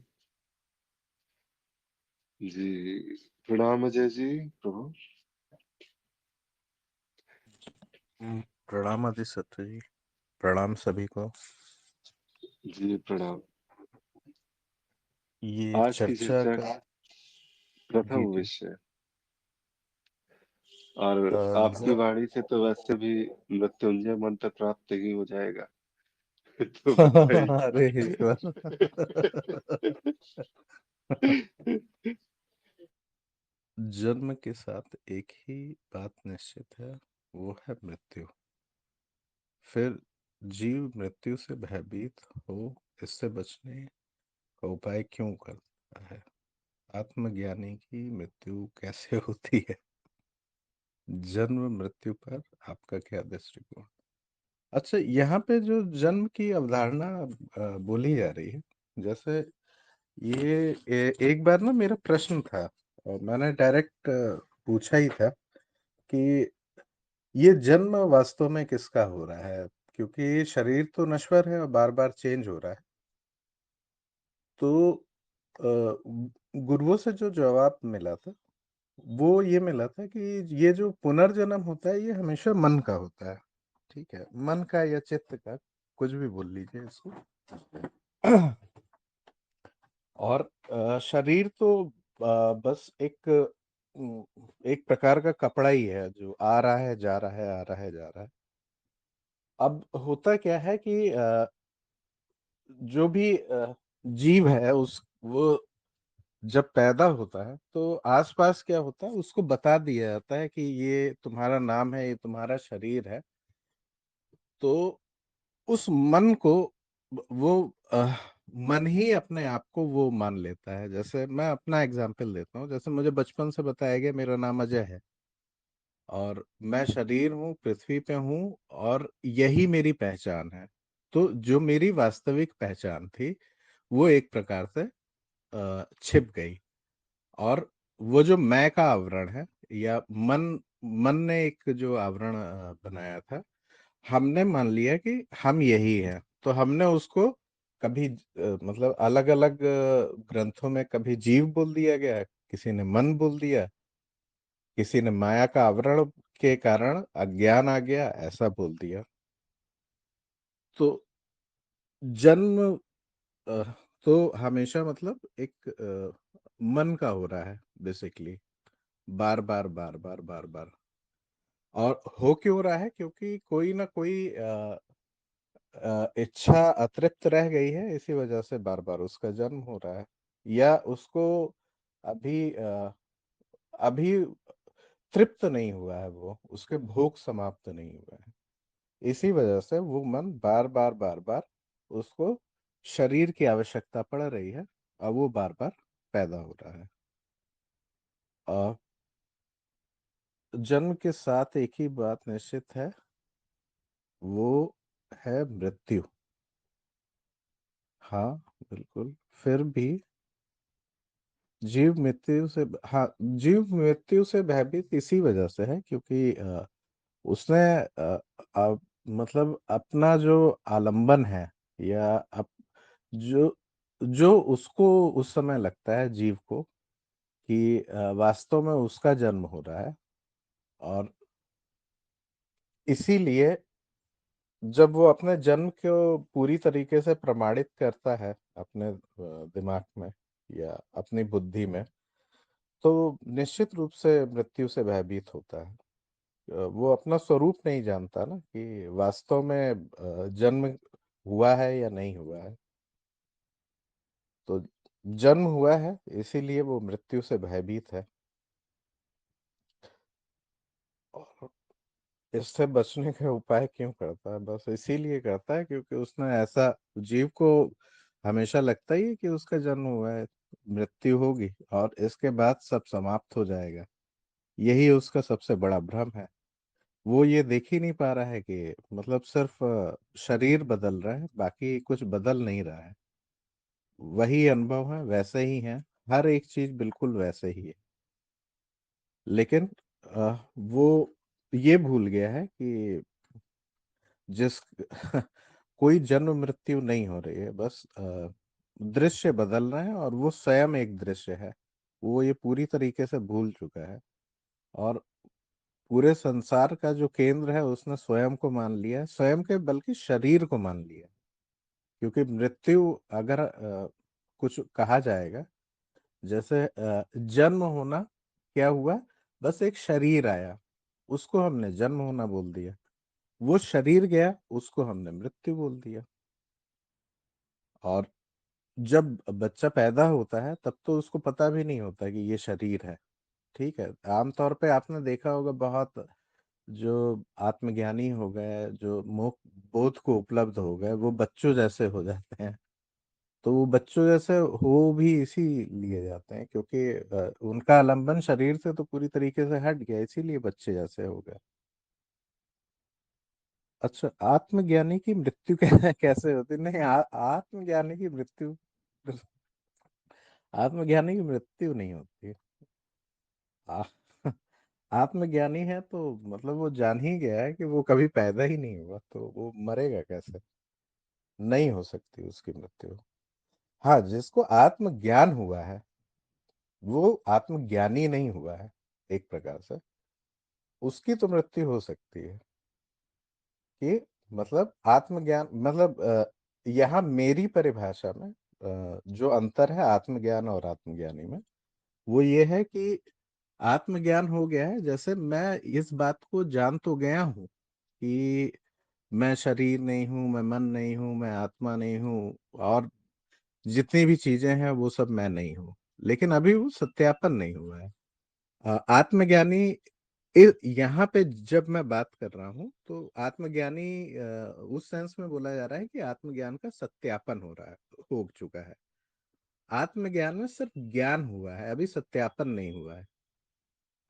जी, प्रणाम अजय जी। प्रभु। प्रणाम अधिसत्य जी। प्रणाम सभी को। जी प्रणाम। ये आज की चर्चा चर्चा का का जी प्रथम जी विषय, और आपकी जब वाणी से तो वैसे भी मृत्युंजय मंत्र प्राप्त ही हो जाएगा। तो बताइए। अरे ईश्वर जन्म के साथ एक ही बात निश्चित है, वो है मृत्यु। फिर जीव मृत्यु से भयभीत हो इससे बचने का उपाय क्यों करता है? आत्मज्ञानी की मृत्यु कैसे होती है? जन्म मृत्यु पर आपका क्या दृष्टिकोण? अच्छा, यहाँ पे जो जन्म की अवधारणा बोली जा रही है, जैसे एक बार ना मेरा प्रश्न था और मैंने डायरेक्ट पूछा ही था कि ये जन्म वास्तव में किसका हो रहा है, क्योंकि शरीर तो नश्वर है और बार बार चेंज हो रहा है। तो गुरुओं से जो जवाब मिला था वो ये मिला था कि ये जो पुनर्जन्म होता है ये हमेशा मन का होता है। ठीक है, मन का या चित्त का, कुछ भी बोल लीजिए इसको। और शरीर तो बस एक प्रकार का कपड़ा ही है जो आ रहा है जा रहा है, आ रहा है जा रहा है। अब होता क्या है कि जो भी जीव है उस वो जब पैदा होता है तो आसपास क्या होता है उसको बता दिया जाता है कि ये तुम्हारा नाम है, ये तुम्हारा शरीर है। तो उस मन को वो मन ही अपने आप को वो मान लेता है। जैसे मैं अपना एग्जांपल देता हूँ, जैसे मुझे बचपन से बताया गया मेरा नाम अजय है और मैं शरीर हूँ, पृथ्वी पे हूँ और यही मेरी पहचान है। तो जो मेरी वास्तविक पहचान थी वो एक प्रकार से छिप गई। और वो जो मैं का आवरण है या मन मन ने एक जो आवरण बनाया था, हमने मान लिया कि हम यही हैं। तो हमने उसको कभी मतलब अलग अलग ग्रंथों में कभी जीव बोल दिया गया, किसी ने मन बोल दिया, किसी ने माया का आवरण के कारण अज्ञान आ गया ऐसा बोल दिया। तो जन्म अ, तो हमेशा मतलब एक मन का हो रहा है बेसिकली, बार बार बार बार बार बार। और हो क्यों रहा है? क्योंकि कोई ना कोई इच्छा अतृप्त रह गई है, इसी वजह से बार बार उसका जन्म हो रहा है। या उसको अभी अभी तृप्त नहीं हुआ है, वो उसके भोग समाप्त नहीं हुए हैं। इसी वजह से वो मन बार बार बार बार उसको शरीर की आवश्यकता पड़ रही है और वो बार बार पैदा हो रहा है। और जन्म के साथ एक ही बात निश्चित है, वो है मृत्यु। हाँ, बिल्कुल। फिर भी जीव मृत्यु से, हाँ, जीव मृत्यु से भयभीत इसी वजह से है क्योंकि उसने मतलब अपना जो आलंबन है, या जो जो उसको उस समय लगता है जीव को कि वास्तव में उसका जन्म हो रहा है, और इसीलिए जब वो अपने जन्म को पूरी तरीके से प्रमाणित करता है अपने दिमाग में या अपनी बुद्धि में, तो निश्चित रूप से मृत्यु से भयभीत होता है। वो अपना स्वरूप नहीं जानता ना कि वास्तव में जन्म हुआ है या नहीं हुआ है। तो जन्म हुआ है, इसीलिए वो मृत्यु से भयभीत है। और इससे बचने का उपाय क्यों करता है? बस इसीलिए करता है क्योंकि उसने ऐसा, जीव को हमेशा लगता ही है कि उसका जन्म हुआ है, मृत्यु होगी और इसके बाद सब समाप्त हो जाएगा। यही उसका सबसे बड़ा भ्रम है। वो ये देख ही नहीं पा रहा है कि मतलब सिर्फ शरीर बदल रहा है, बाकी कुछ बदल नहीं रहा है। वही अनुभव है, वैसे ही है, हर एक चीज बिल्कुल वैसे ही है। लेकिन वो ये भूल गया है कि जिस कोई जन्म मृत्यु नहीं हो रही है, बस दृश्य बदल रहे हैं और वो स्वयं एक दृश्य है। वो ये पूरी तरीके से भूल चुका है, और पूरे संसार का जो केंद्र है उसने स्वयं को मान लिया है, स्वयं के बल्कि शरीर को मान लिया है। क्योंकि मृत्यु अगर कुछ कहा जाएगा, जैसे जन्म होना क्या हुआ, बस एक शरीर आया, उसको हमने जन्म होना बोल दिया। वो शरीर गया, उसको हमने मृत्यु बोल दिया। और जब बच्चा पैदा होता है तब तो उसको पता भी नहीं होता कि ये शरीर है। ठीक है, आमतौर पे आपने देखा होगा, बहुत जो आत्मज्ञानी हो गए, जो मोक्ष बोध को उपलब्ध हो गए, वो बच्चों जैसे हो जाते हैं। तो वो बच्चों जैसे हो भी इसीलिए जाते हैं क्योंकि उनका आलंबन शरीर से तो पूरी तरीके से हट गया, इसीलिए बच्चे जैसे हो गए। अच्छा, आत्मज्ञानी की मृत्यु कैसे होती? नहीं, आत्मज्ञानी की मृत्यु, आत्मज्ञानी की मृत्यु नहीं होती। आ, आत्मज्ञानी है तो मतलब वो जान ही गया है कि वो कभी पैदा ही नहीं हुआ, तो वो मरेगा कैसे? नहीं हो सकती उसकी मृत्यु। हाँ, जिसको आत्मज्ञान हुआ है वो आत्मज्ञानी नहीं हुआ है, एक प्रकार से उसकी तो मृत्यु हो सकती है। कि मतलब आत्मज्ञान मतलब यहाँ मेरी परिभाषा में जो अंतर है आत्मज्ञान और आत्मज्ञानी में, वो ये है कि आत्मज्ञान हो गया है, जैसे मैं इस बात को जान तो गया हूँ कि मैं शरीर नहीं हूँ, मैं मन नहीं हूँ, मैं आत्मा नहीं हूँ, और जितनी भी चीजें हैं वो सब मैं नहीं हूँ, लेकिन अभी वो सत्यापन नहीं हुआ है। आत्मज्ञानी यहाँ पे जब मैं बात कर रहा हूँ तो आत्मज्ञानी उस सेंस में बोला जा रहा है कि आत्मज्ञान का सत्यापन हो रहा है, हो चुका है। आत्मज्ञान में सिर्फ ज्ञान हुआ है, अभी सत्यापन नहीं हुआ है।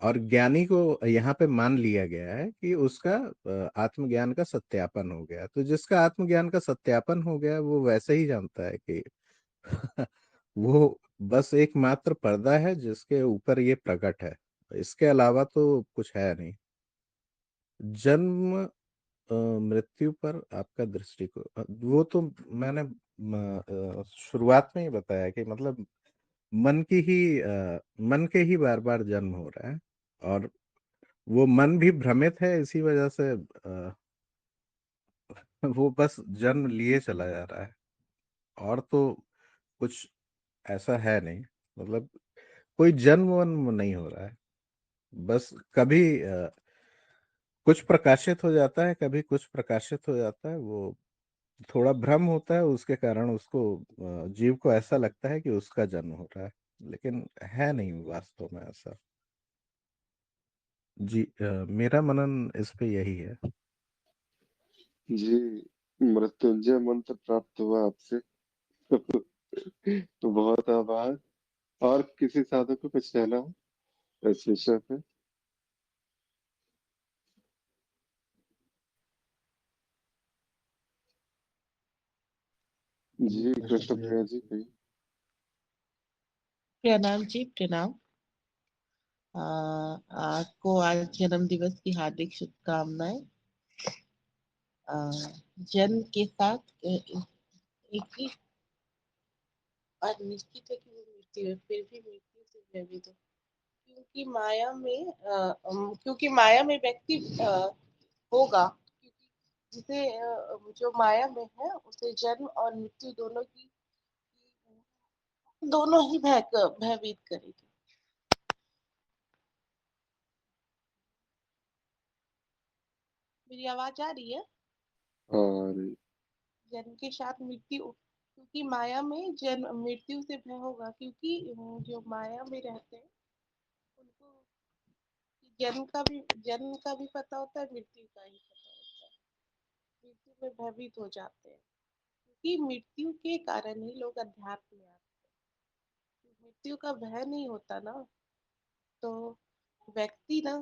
और ज्ञानी को यहाँ पे मान लिया गया है कि उसका आत्मज्ञान का सत्यापन हो गया। तो जिसका आत्मज्ञान का सत्यापन हो गया वो वैसे ही जानता है कि वो बस एकमात्र पर्दा है जिसके ऊपर ये प्रकट है, इसके अलावा तो कुछ है नहीं। जन्म मृत्यु पर आपका दृष्टिकोण, वो तो मैंने शुरुआत में ही बताया कि मतलब मन की ही मन के ही बार बार जन्म हो रहा है, और वो मन भी भ्रमित है, इसी वजह से वो बस जन्म लिए चला जा रहा है। और तो कुछ ऐसा है नहीं, मतलब कोई जन्म वन्म नहीं हो रहा है। बस कभी कुछ प्रकाशित हो जाता है, कभी कुछ प्रकाशित हो जाता है, वो थोड़ा भ्रम होता है, उसके कारण उसको जीव को ऐसा लगता है कि उसका जन्म हो रहा है, लेकिन है नहीं वास्तव में ऐसा। जी, मेरा मनन इस पे यही है। जी, मृत्युंजय मंत्र प्राप्त हुआ आपसे। तो बहुत आभार। और किसी साधक को कुछ कहना है इस विषय पे? जी कृष्ण प्रिया जी कहिए। प्रणाम जी, प्रणाम। आपको आज जन्म दिवस की हार्दिक शुभकामनाएं। जन्म के साथ एक ही बात निश्चित है कि वो मृत्यु है, फिर भी मृत्यु से भयभीत हो, क्योंकि माया में व्यक्ति होगा, क्योंकि जिसे जो माया में है उसे जन्म और मृत्यु दोनों ही भयभीत करेगी। मेरी आवाज आ रही है? और जन्म के साथ मृत्यु, क्योंकि माया में जन्म मृत्यु से भय होगा, क्योंकि जो माया में रहते हैं उनको जन्म का भी पता होता है, मृत्यु का ही पता होता है। मृत्यु में भयभीत हो जाते हैं, क्योंकि मृत्यु के कारण ही लोग अध्यात्म में आते हैं। मृत्यु का भय नहीं होता ना, तो व्यक्ति ना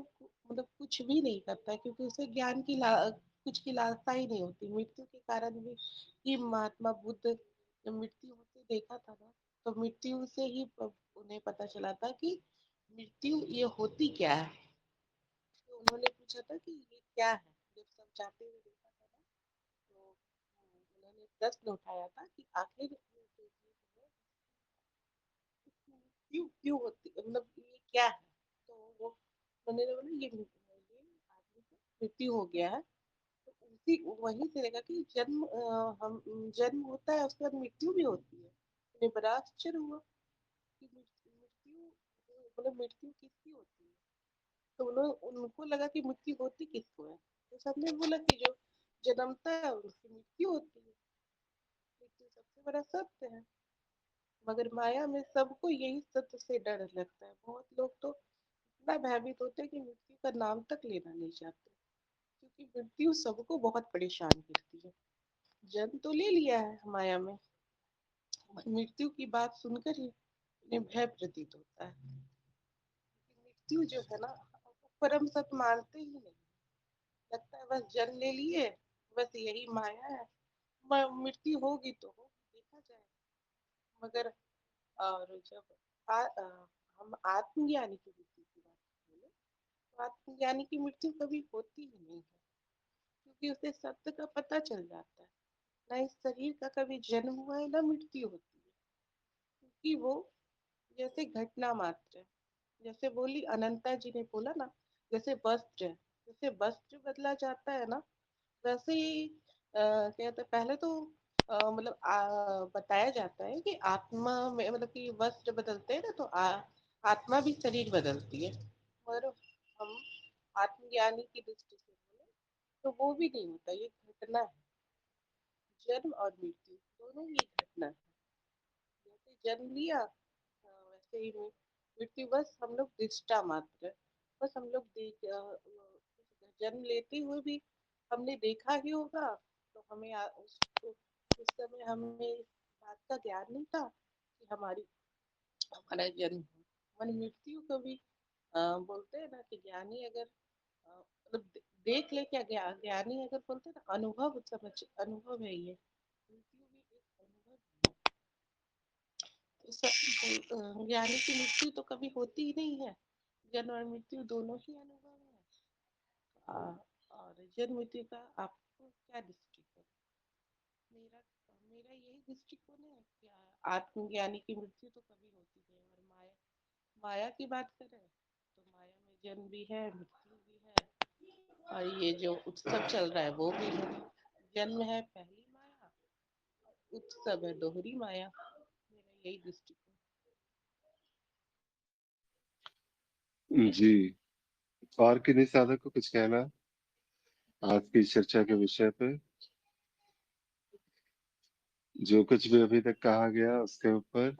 मतलब कुछ भी नहीं करता है, क्योंकि उसे ज्ञान कुछ की लालसा ही नहीं होती। मृत्यु के कारण भी कि महात्मा बुद्ध जब मृत्यु होते देखा था ना, तो मृत्यु से ही उन्हें पता चला था कि मृत्यु ये होती क्या है। तो उन्होंने पूछा था कि ये क्या है। जब सब जाते हुए देखा था ना, तो उन्होंने प्रश्न उठाया था कि आखिर क्यों क्यों होती, मतलब ये क्या है। तो वो उन्होंने बोला ये आदमी को मृत्यु हो गया है। तो उसी वहीं से लगा कि हम जन्म होता है, उसके बाद मृत्यु भी होती है। उन्हें बड़ा आश्चर्य हुआ कि मृत्यु मतलब मृत्यु किसकी होती है। तो उनको लगा कि मृत्यु होती किसको है। तो सबने बोला कि जो जन्मता है उसकी मृत्यु होती है। मृत्यु सबसे बड़ा सत्य है। मगर माया में सबको यही सत्य से डर लगता है। बहुत लोग तो इतना भयभीत होते हैं कि मृत्यु का नाम तक लेना नहीं चाहते, क्योंकि मृत्यु सबको बहुत परेशान करती है। जन्म तो ले लिया है माया में, मृत्यु की बात सुनकर ही उन्हें भय प्रतीत होता है। मृत्यु जो है ना, परम सत्य मानते ही नहीं। लगता है बस जन्म ले लिए, बस यही माया है, मृत्यु होगी तो होगी, देखा जाएगा। मगर और जब हम आत्मज्ञानी की मृत्यु की बात करें, तो आत्मज्ञानी की मृत्यु कभी होती ही नहीं है, क्योंकि उसे सत्य का पता चल जाता है। ना इस शरीर का कभी जन्म हुआ है, ना मृत्यु होती है, क्योंकि वो जैसे घटना मात्र है। जैसे बोली अनंता जी ने बोला ना, जैसे वस्त्र बदला जाता है ना, वैसे ही कहते पहले तो मतलब बताया जाता है कि आत्मा में मतलब कि वस्त्र बदलते हैं ना, तो आत्मा भी शरीर बदलती है। और हम आत्मज्ञानी की दृष्टि से बोले तो वो भी नहीं होता, ये घटना है। जन्म और मृत्यु दोनों ही घटना है। जैसे जन्म लिया वैसे ही मृत्यु बस हम लोग दृष्टा मात्र है। बस हम लोग जन्म लेते हुए भी हमने देखा ही होगा, तो उस समय हमें इस बात का ज्ञान नहीं था कि हमारा जन्म हो। मन मृत्यु को भी बोलते हैं ना कि ज्ञानी अगर मतलब देख ले, क्या ज्ञानी अगर बोलते हैं ना, अनुभव है ये। मृत्यु भी एक अनुभव है। ज्ञानी की मृत्यु तो कभी होती ही नहीं है। जन्म और मृत्यु दोनों ही अनुभव है। और जन्म मृत्यु का आपको क्या दृष्टिकोण? मेरा मेरा यही दृष्टिकोण है कि आत्मज्ञानी की मृत्यु तो कभी होती नहीं। और माया की बात करें तो माया में जन्म भी है, मृत्यु भी है, और ये जो उत्सव चल रहा है वो भी है। जन्म है पहली माया, उत्सव है दोहरी माया। मेरा यही दृष्टिकोण। जी, और किन्हीं साधक को कुछ कहना है आज की चर्चा के विषय पे? जो कुछ भी अभी तक कहा गया उसके ऊपर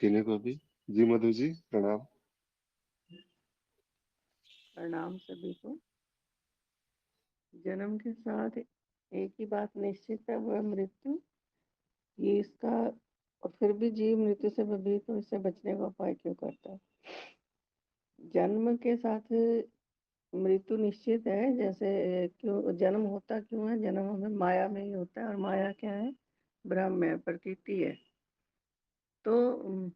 किन्हीं को भी? जी मधु जी प्रणाम। प्रणाम सभी को। जन्म के साथ एक ही बात निश्चित है, वह मृत्यु। ये इसका और फिर भी जीव मृत्यु से भयभीत हो इससे बचने का उपाय क्यों करता है? जन्म के साथ मृत्यु निश्चित है। जैसे क्यों जन्म होता क्यों है? जन्म हमें माया में ही होता है, और माया क्या है? ब्रह्म है, प्रकृति है। तो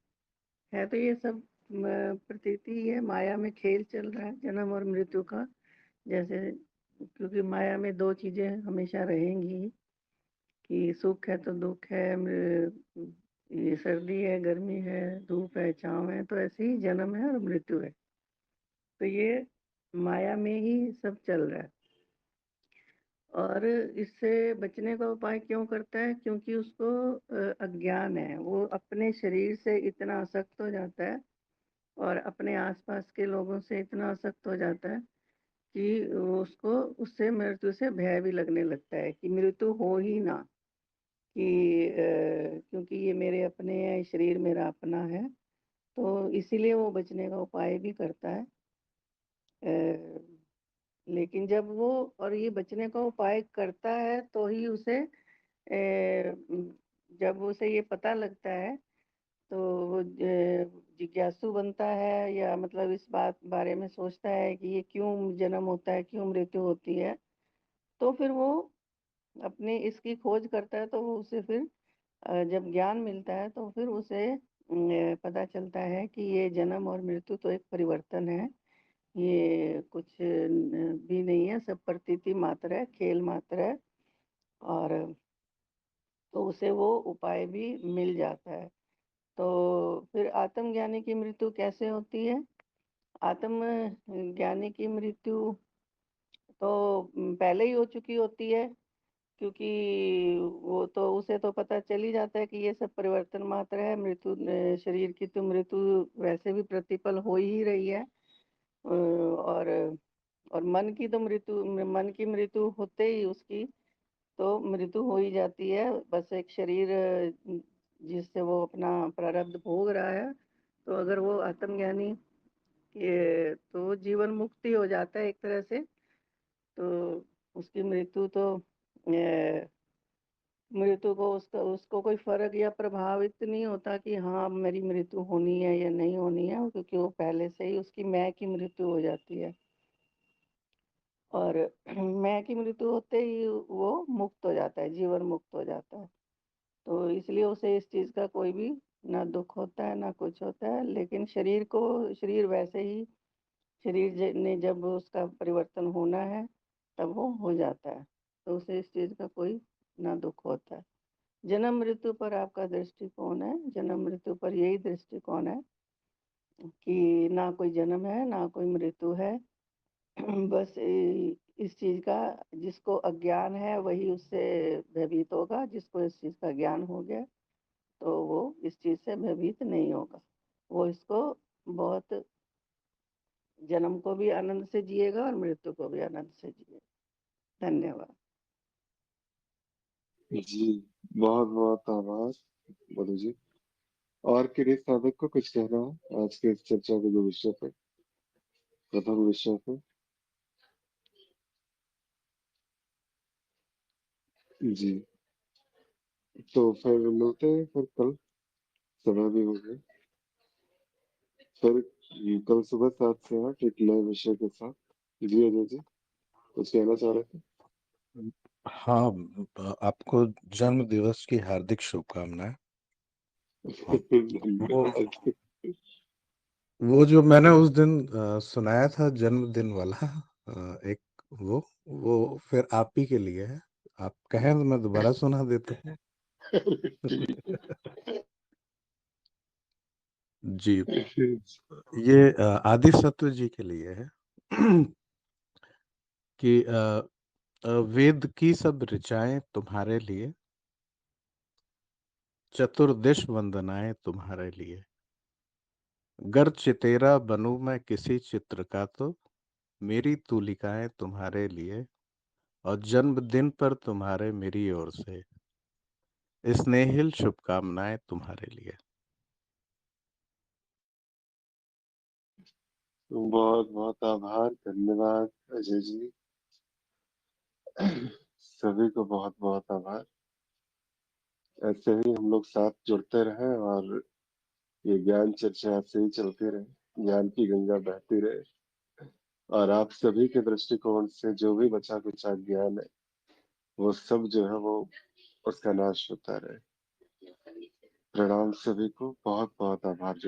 है तो ये सब प्रतीति ही है, माया में खेल चल रहा है जन्म और मृत्यु का। जैसे क्योंकि माया में दो चीजें हमेशा रहेंगी कि सुख है तो दुख है, ये सर्दी है, गर्मी है, धूप है, छाँव है, तो ऐसे ही जन्म है और मृत्यु है। तो ये माया में ही सब चल रहा है। और इससे बचने का उपाय क्यों करता है? क्योंकि उसको अज्ञान है। वो अपने शरीर से इतना आसक्त हो जाता है और अपने आसपास के लोगों से इतना आसक्त हो जाता है कि उसको उससे मृत्यु से भय भी लगने लगता है कि मृत्यु हो ही ना, कि क्योंकि ये मेरे अपने हैं, शरीर मेरा अपना है। तो इसीलिए वो बचने का उपाय भी करता है। लेकिन जब वो और ये बचने का उपाय करता है तो ही उसे जब उसे ये पता लगता है तो वो जिज्ञासु बनता है, या मतलब इस बात बारे में सोचता है कि ये क्यों जन्म होता है, क्यों मृत्यु होती है। तो फिर वो अपनी इसकी खोज करता है। तो वो उसे फिर जब ज्ञान मिलता है तो फिर उसे पता चलता है कि ये जन्म और मृत्यु तो एक परिवर्तन है, ये कुछ भी नहीं है, सब प्रतीति मात्र है, खेल मात्र है। और तो उसे वो उपाय भी मिल जाता है। तो फिर आत्मज्ञानी की मृत्यु कैसे होती है? आत्मज्ञानी की मृत्यु तो पहले ही हो चुकी होती है, क्योंकि वो तो उसे तो पता चल ही जाता है कि ये सब परिवर्तन मात्र है। मृत्यु शरीर की तो मृत्यु वैसे भी प्रतिपल हो ही रही है। और मन की मृत्यु होते ही उसकी तो मृत्यु हो ही जाती है। बस एक शरीर जिससे वो अपना प्रारब्ध भोग रहा है। तो अगर वो आत्मज्ञानी ये तो जीवन मुक्ति हो जाता है एक तरह से। तो उसकी मृत्यु को उसका उसको कोई फर्क या प्रभावित नहीं होता कि हाँ मेरी मृत्यु होनी है या नहीं होनी है, क्योंकि वो पहले से ही उसकी मैं की मृत्यु हो जाती है। और मैं की मृत्यु होते ही वो मुक्त हो जाता है, जीवन मुक्त हो जाता है। तो इसलिए उसे इस चीज का कोई भी ना दुख होता है ना कुछ होता है। लेकिन शरीर वैसे ही ने जब उसका परिवर्तन होना है तब वो हो जाता है। तो उसे इस चीज का कोई ना दुख होता है। जन्म मृत्यु पर आपका दृष्टिकोण है? जन्म मृत्यु पर यही दृष्टिकोण है कि ना कोई जन्म है ना कोई मृत्यु है। बस इस चीज का जिसको अज्ञान है वही उससे भयभीत होगा। जिसको इस चीज का ज्ञान हो गया तो वो इस चीज से भयभीत नहीं होगा। वो इसको बहुत जन्म को भी आनंद से जिएगा और मृत्यु को भी आनंद से जिएगा। धन्यवाद। जी, बहुत बहुत आभार मधु जी। और किसी साधक को कुछ कहना है आज के इस चर्चा के जो विषय पे, प्रथम विषय पे? जी, तो फिर मिलते हैं फिर कल, समय भी हो गया। फिर कल सुबह 7 से 8 एक नए विषय के साथ। जी अजय जी, कुछ कहना चाह रहे हाँ, आपको जन्म दिवस की हार्दिक शुभकामनाएं। थे? वो धन्यवाद। वो जो मैंने उस दिन सुनाया था जन्मदिन वाला, एक वो फिर आप ही के लिए है। आप कहें तो मैं दोबारा सुना देता हूँ। जी, ये आदि सत्व जी के लिए है कि वेद की सब ऋचाएं तुम्हारे लिए, चतुर्दिश वंदनाएं तुम्हारे लिए। गर चितेरा बनूं मैं किसी चित्र का तो मेरी तूलिकाएं तुम्हारे लिए, और जन्मदिन पर तुम्हारे मेरी ओर से स्नेहिल शुभकामनाएं तुम्हारे लिए। बहुत बहुत आभार, धन्यवाद अजय जी। सभी को बहुत बहुत आभार। ऐसे ही हम लोग साथ जुड़ते रहें और ये ज्ञान चर्चा ऐसे ही चलती रहे, ज्ञान की गंगा बहती रहे और आप सभी के दृष्टिकोण से जो भी बचा कुचा ज्ञान है वो सब जो है वो उसका नाश होता रहे। प्रणाम सभी को, बहुत बहुत आभार।